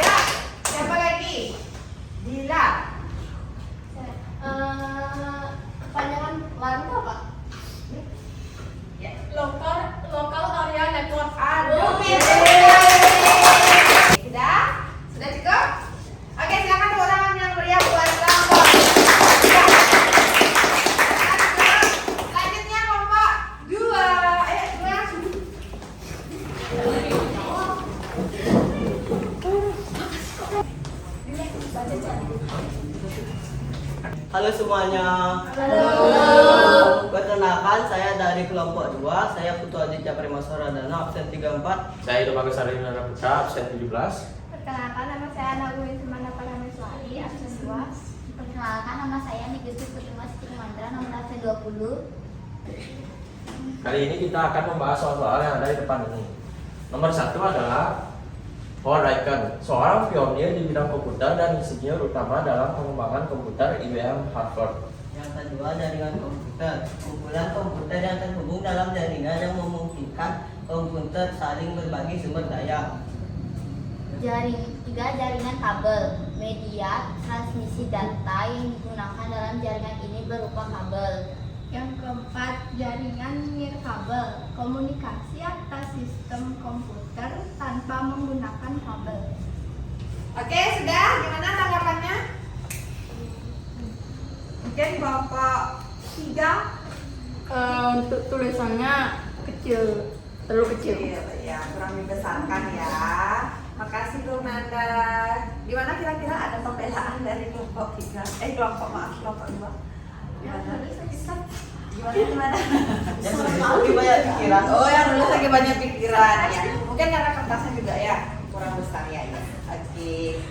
Ya, Halo semuanya. Perkenalkan, saya dari kelompok 2. Saya Putu Aditya Primasora Dana, absen 34. Saya Ido Bagus Hari Nara Putra, absen 17. Perkenalkan, nama saya Nagumi Semana Parameswari, absen 2. Perkenalkan, nama saya Nigusti Putuma Siti Mandra, nomor absen 20. Kali ini kita akan membahas soal-soal yang ada di depan ini. Nomor 1 adalah Howard Aiken, seorang pionir di bidang komputer dan insinyur utama dalam pengembangan komputer IBM Harvard. Yang kedua, jaringan komputer. Kumpulan komputer yang terhubung dalam jaringan yang memungkinkan komputer saling berbagi sumber daya. Jaringan kabel. Media transmisi data yang digunakan dalam jaringan ini berupa kabel. Yang keempat, jaringan nirkabel, komunikasi atas sistem komputer tanpa menggunakan kabel. Oke, sudah. Gimana tanggapannya? Mungkin kelompok 3. Untuk tulisannya kecil, terlalu kecil. Ya, kurang dibesarkan ya. Makasih Bu Nanda. Gimana kira-kira ada pembelaan dari kelompok 3? Kelompok 2. Gimana? Yang lebih banyak pikiran. Oh, yang nulis lagi banyak pikiran ya. Mungkin karena kertasnya juga ya kurang besar ya. Oke.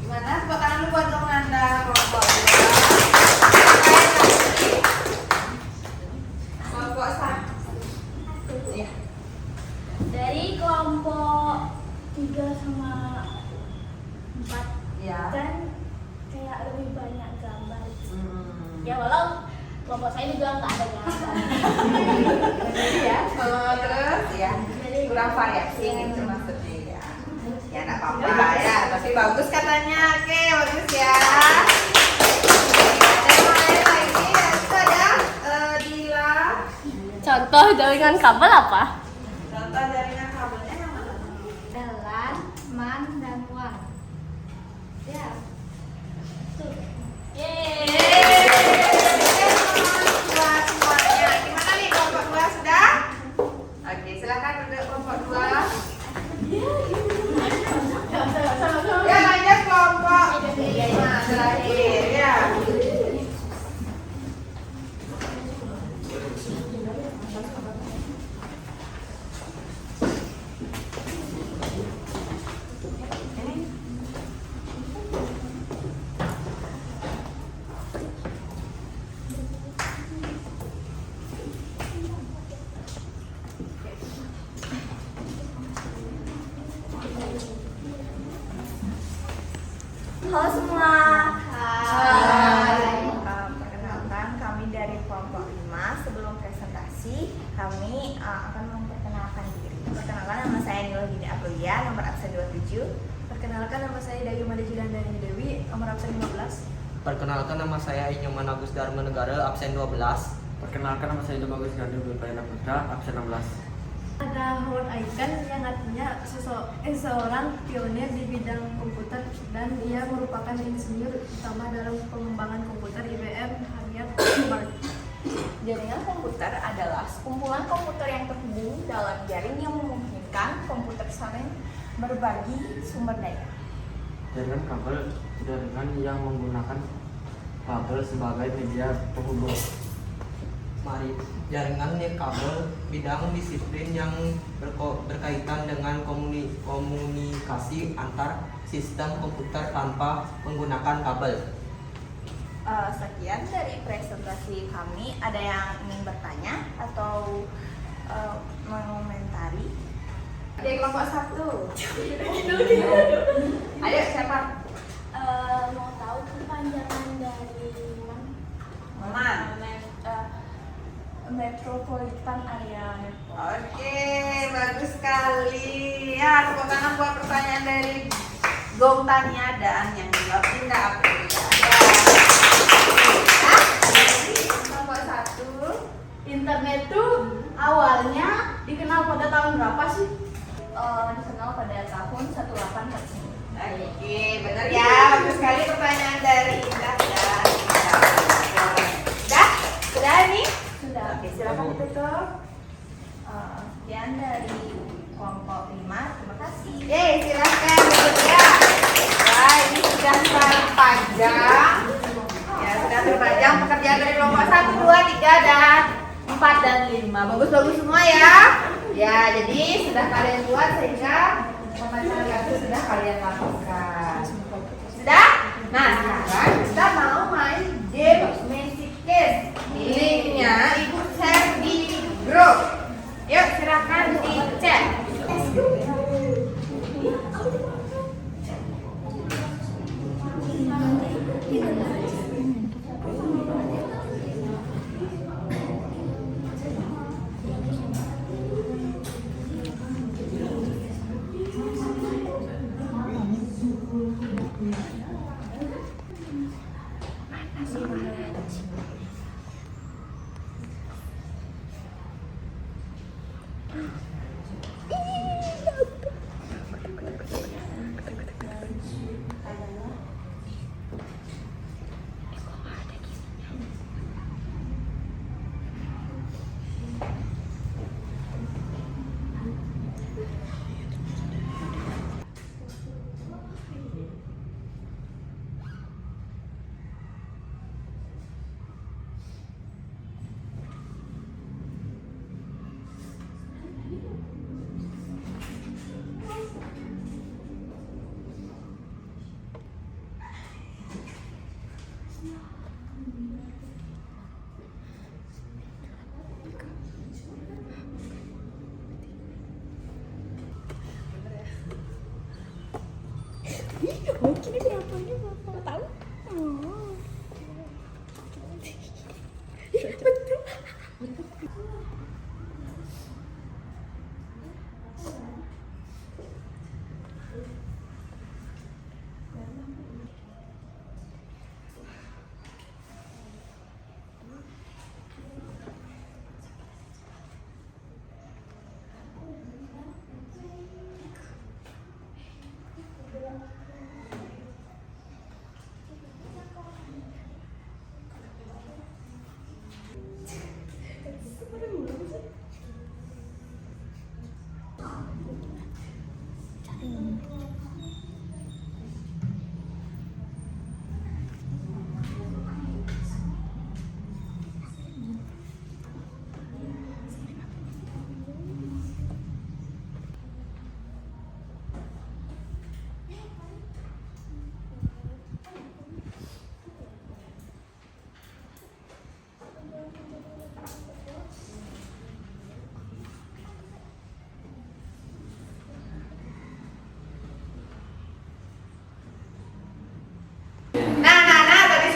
Gimana? Tepuk tangan dulu buat Bung Nanda kelompok 2. Kelompok 1. Ya. Dari kelompok 3 sama 4 Ya. kan kayak lebih banyak gambar. Ya walau kelompok saya juga nggak ada gambar. Ya. Terus ya. Kurang variasi gitu maksudnya ya. Ya enggak apa-apa ya, tapi bagus katanya. Oke, bagus ya. Dan mulai lagi ya, itu ada Dila. Contoh jaringan kabel apa? Contoh jaringan kabelnya yang mana? Delan, man, dan wan. Ya. Tuh. Semuanya. Gimana nih kelompok 2 sudah? Oke, silakan duduk kelompok 2. Ya, lanjut kelompok 5 terakhir ya. Halo semua. Hai. Perkenalkan, kami dari kelompok 5. Sebelum presentasi, kami akan memperkenalkan diri. Perkenalkan, nama saya Nilhini Aprilia, nomor absen 27. Perkenalkan, nama saya Dayu Mada Julandani Dewi, nomor absen 15. Perkenalkan, nama saya Inyuman Agus Dharma Negara, absen 12. Perkenalkan, nama saya Ido Bagus Hari Nara Putra, absen 16. Ada Howard Aiken yang artinya seorang pionir di bidang komputer dan ia merupakan insinyur utama dalam pengembangan komputer IBM Harvard. Jaringan komputer adalah sekumpulan komputer yang terhubung dalam jaring yang memungkinkan komputer saling berbagi sumber daya. Jaringan kabel, jaringan yang menggunakan kabel sebagai media penghubung. Mari, jaringan nirkabel bidang disiplin yang berkaitan dengan komunikasi antar sistem komputer tanpa menggunakan kabel. Sekian dari presentasi kami. Ada yang ingin bertanya atau mengomentari? Dari kelompok 1. Ayo siapa? Mau tahu kepanjangan dari Maman. Metropolitan Area Airport. Oke, bagus sekali. Ya, tepuk tangan buat pertanyaan dari Gong Tania dan yang jawab Indah Aprilia. Ya, dari kelompok 1. Internet tuh awalnya dikenal pada tahun berapa sih? Dikenal pada tahun 1849. Oke, benar ya. Bagus sekali pertanyaan dari Indah dan Indah. Sudah nih? Sudah. Oke, silakan ditutup. Sekian dari kelompok 5. Terima kasih. Silakan ditutup ya. Wah, ini sudah 1, 2, 3, dan 4 dan 5. Bagus-bagus semua ya. Ya, jadi sudah kalian buat sehingga pemacaran kartu sudah kalian lakukan. Sudah? Nah, sekarang kita mau main game Magic Case. Linknya Ibu share di grup. Yuk, silakan dicek.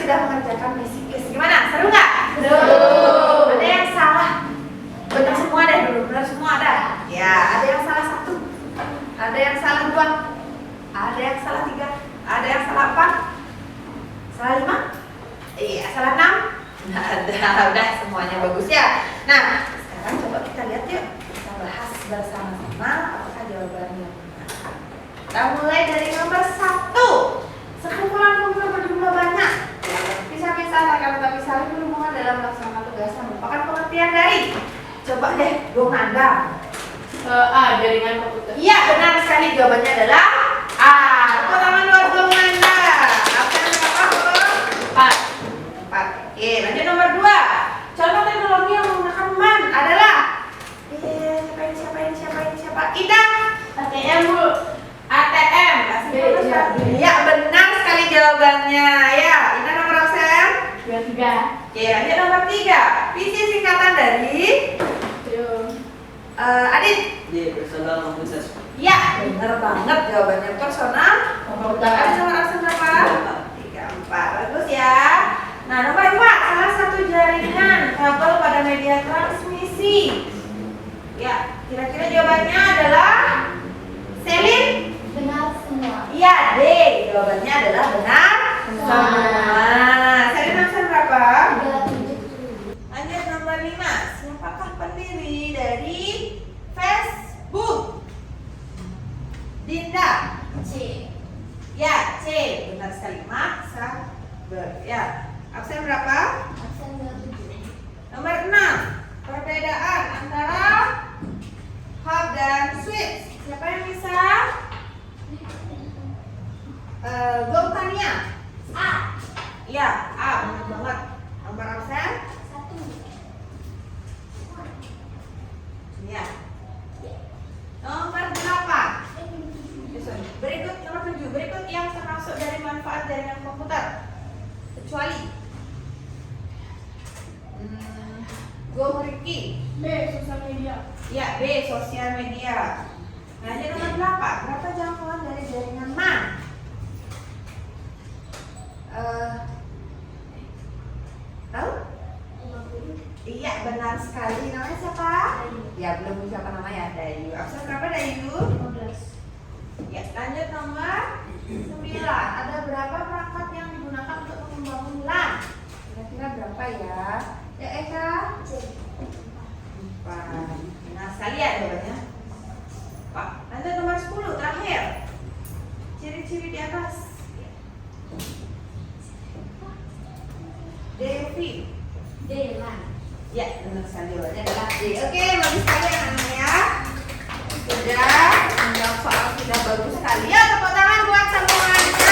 Sudah mengerjakan Magic Case. Gimana? Seru nggak? Seru. Ada yang salah? Benar semua deh dulu. Benar semua ada. Ya, ada yang salah 1, ada yang salah 2, ada yang salah 3, ada yang salah 4, salah 5, iya salah 6. Nggak ada. Udah semuanya bagus ya. Nah, sekarang coba kita lihat yuk. Kita bahas bersama-sama apakah jawabannya benar. Kita mulai dari nomor 1. Sekumpulan komputer berjumlah banyak pisah-pisah tetapi saling berhubungan dalam melaksanakan tugas yang merupakan pengertian dari. Coba deh, Bung Nanda. A. Jaringan komputer. Iya, benar sekali, jawabannya adalah A. Tepuk tangan buat Bung Nanda. Apa yang berapa, Bung? 4. Oke, lanjut nomor 2. Contoh teknologi yang menggunakan MAN adalah siapa? Ida. ATM, Bu. ATM. Iya, benar sekali jawabannya. Ya, Ida nomor absen 23. Oke, lanjut nomor 3. PC singkatan dari Adit. Personal komputer. Ya, benar banget jawabannya, personal komputer. Ada nomor absen berapa? 3, 4. Bagus ya. Nah, nomor 2. Salah satu jaringan kabel pada media transmisi. Ya, kira-kira jawabannya adalah Selin? Benar semua. Iya, D. Jawabannya adalah benar semua. Selin absen berapa? 37. Lanjut nomor 5. Siapakah pendiri dari Facebook? Dinda. C. Ya, C. Benar sekali. Mark Zuckerberg. Ya. Absen berapa? Absen 27. Nomor 6. Perbedaan antara hub dan switch. Siapa yang bisa? Go Tania. A. Ya, A. Benar banget. Nomor absen? 1. Ya. Nomor 8. Berikut nomor 7. Berikut yang termasuk dari manfaat jaringan komputer. Kecuali Go Ricky. B. Sosial media. Ya, B. Sosial media. Nah, ini nomor 8. Berapa jangkauan dari jaringan MAN? Tahu? Iya, benar sekali. Namanya siapa? Ya, belum siapa namanya. Dayu. Absen berapa Dayu? 15. Ya, lanjut nomor 9. Ada berapa perangkat yang digunakan untuk membangun LAN? Kira-kira berapa ya? Ya, Eka? 4. Nah, sekali ya jawabannya. Pak, lanjut nomor 10 terakhir. Ciri-ciri di atas. Devi. D. LAN. Ya, benar sekali jawabannya adalah D. Oke, bagus sekali anak-anak ya. Sudah menjawab soal sudah bagus sekali. Ya, tepuk tangan buat semuanya.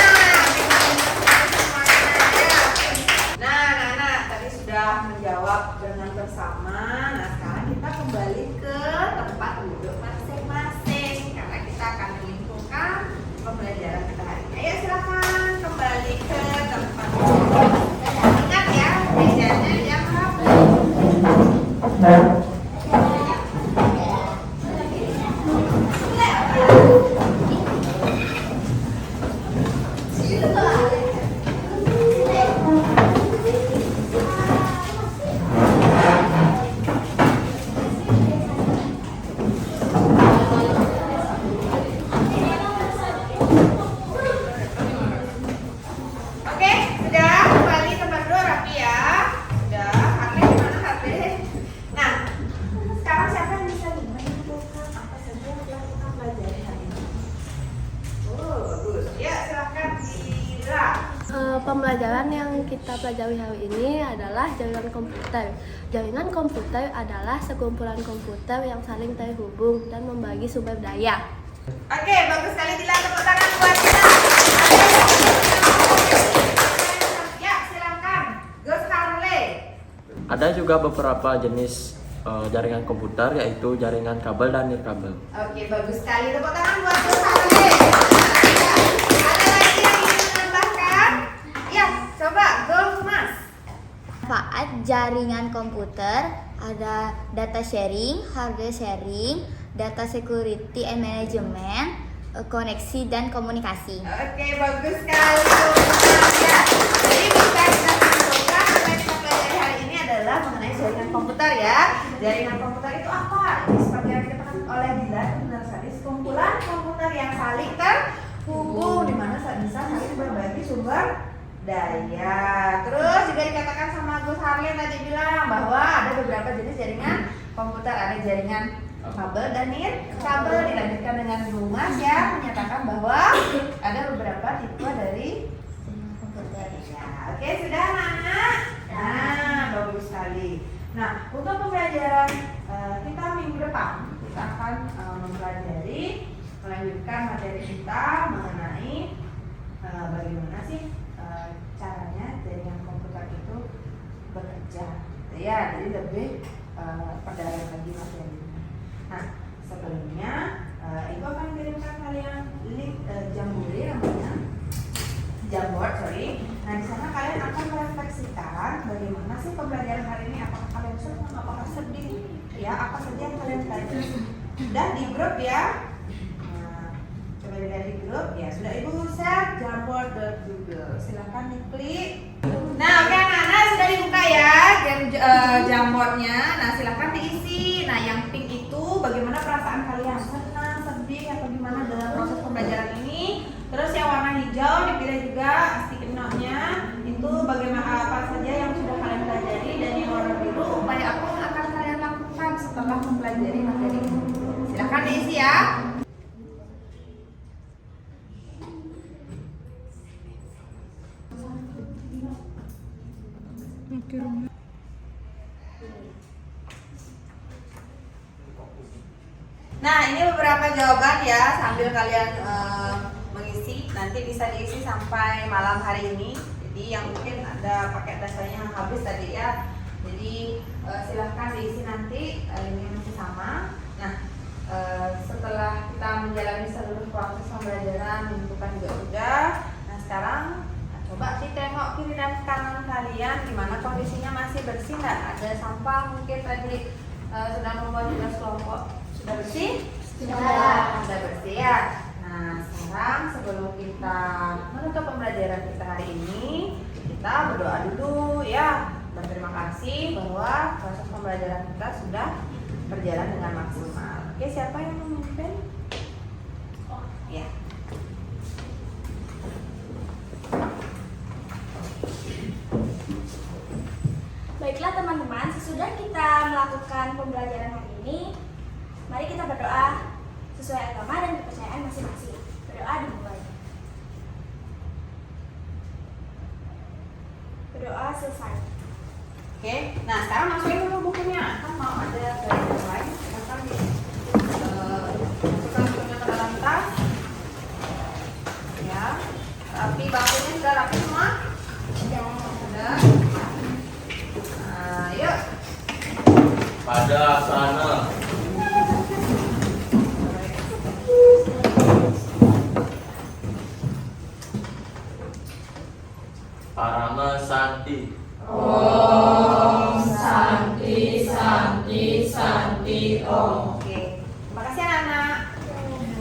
Nah, anak-anak tadi sudah menjawab dengan bersama. Nah, sekarang kita kembali ke tempat duduk masing-masing karena kita akan melingkungkan pembelajaran kita hari ini. Ayo silakan kembali ke tempat duduk. Ingat ya, mejanya yang rapi. Oke, sudah kembali tempat duduk rapi ya. Sudah, HP gimana HP? Nah, sekarang siapa yang bisa menyimpulkan apa saja yang telah kita pelajari hari ini? Oh, bagus. Ya, silakan Dira. Pembelajaran yang kita pelajari hari ini adalah jaringan komputer. Jaringan komputer adalah sekumpulan komputer yang saling terhubung dan membagi sumber daya. Oke, bagus sekali Dila, tepuk tangan buat kita. Ya, silakan. Gus Harley. Ada juga beberapa jenis jaringan komputer, yaitu jaringan kabel dan nirkabel. Oke, bagus sekali. Tepuk tangan buat Gus Harley. Ada lagi yang ingin menambahkan? Ya, coba Go Mas. Manfaat jaringan komputer ada data sharing, hardware sharing, data security and management, koneksi dan komunikasi. Oke, bagus sekali. Ya, jadi bisa kita simpulkan apa yang kita pelajari hari ini adalah mengenai jaringan komputer ya. Jaringan komputer itu apa? Ini seperti yang dikatakan oleh Dila, benar sekali. Sekumpulan komputer yang saling terhubung, di mana bisa saling berbagi sumber daya. Terus juga dikatakan sama Gus Harley tadi bilang bahwa ada beberapa jenis jaringan komputer. Ada jaringan kabel dan nirkabel. Dilanjutkan dengan Mas ya, menyatakan bahwa ada beberapa tipe dari komputer. Ya, oke, sudah anak-anak. Nah, bagus sekali. Nah, untuk pembelajaran kita minggu depan kita akan mempelajari melanjutkan materi kita mengenai bagaimana sih caranya jaringan komputer itu bekerja. Ya, jadi lebih perdalam lagi materinya. Nah, sebelumnya Ibu akan kirimkan kalian link Jamboree namanya, Jamboard, sorry. Nah, di sana kalian akan merefleksikan bagaimana sih pembelajaran hari ini. Apakah kalian senang, apakah sedih, ya apa saja yang kalian pelajari. Dan di grup ya. Nah, coba dilihat di grup ya. Sudah Ibu share Jamboard.google. Silahkan diklik. Nah, oke anak-anak sudah dibuka ya Jamboardnya. Nah, silahkan diisi. Nah, yang pink itu bagaimana perasaan kalian, senang, sedih, atau gimana dalam proses pembelajaran ini. Terus yang warna hijau dipilih juga sticky note-nya. Itu bagaimana apa saja yang sudah kalian pelajari. Dan yang warna biru upaya apa yang akan kalian lakukan setelah mempelajari materi ini. Silahkan diisi ya. Nah, ini beberapa jawaban ya sambil kalian mengisi. Nanti bisa diisi sampai malam hari ini. Jadi yang mungkin ada paket dasarnya habis tadi ya. Jadi silahkan diisi nanti, linknya masih sama. Nah, setelah kita menjalani seluruh proses pembelajaran, menentukan juga sudah. Nah, sekarang coba sih tengok kiri dan kanan kalian gimana kondisinya, masih bersih nggak? Ada sampah mungkin tadi sedang membuat tugas kelompok. Sudah bersih? Sudah bersih ya. Nah, sekarang sebelum kita menutup pembelajaran kita hari ini, kita berdoa dulu ya. Berterima kasih bahwa proses pembelajaran kita sudah berjalan dengan maksimal. Oke, siapa yang memimpin? Oh, ya. Baiklah teman-teman, sesudah kita melakukan pembelajaran hari ini, mari kita berdoa sesuai agama dan kepercayaan masing-masing. Berdoa dimulai. Berdoa selesai. Oke, nah sekarang masukin dulu bukunya. Kan mau ada pelajaran lain, akan masukkan bukunya ke dalam tas. Ya, rapi, bangkunya sudah rapi semua? Sudah. Nah, yuk. Pada sana. Parama Santi.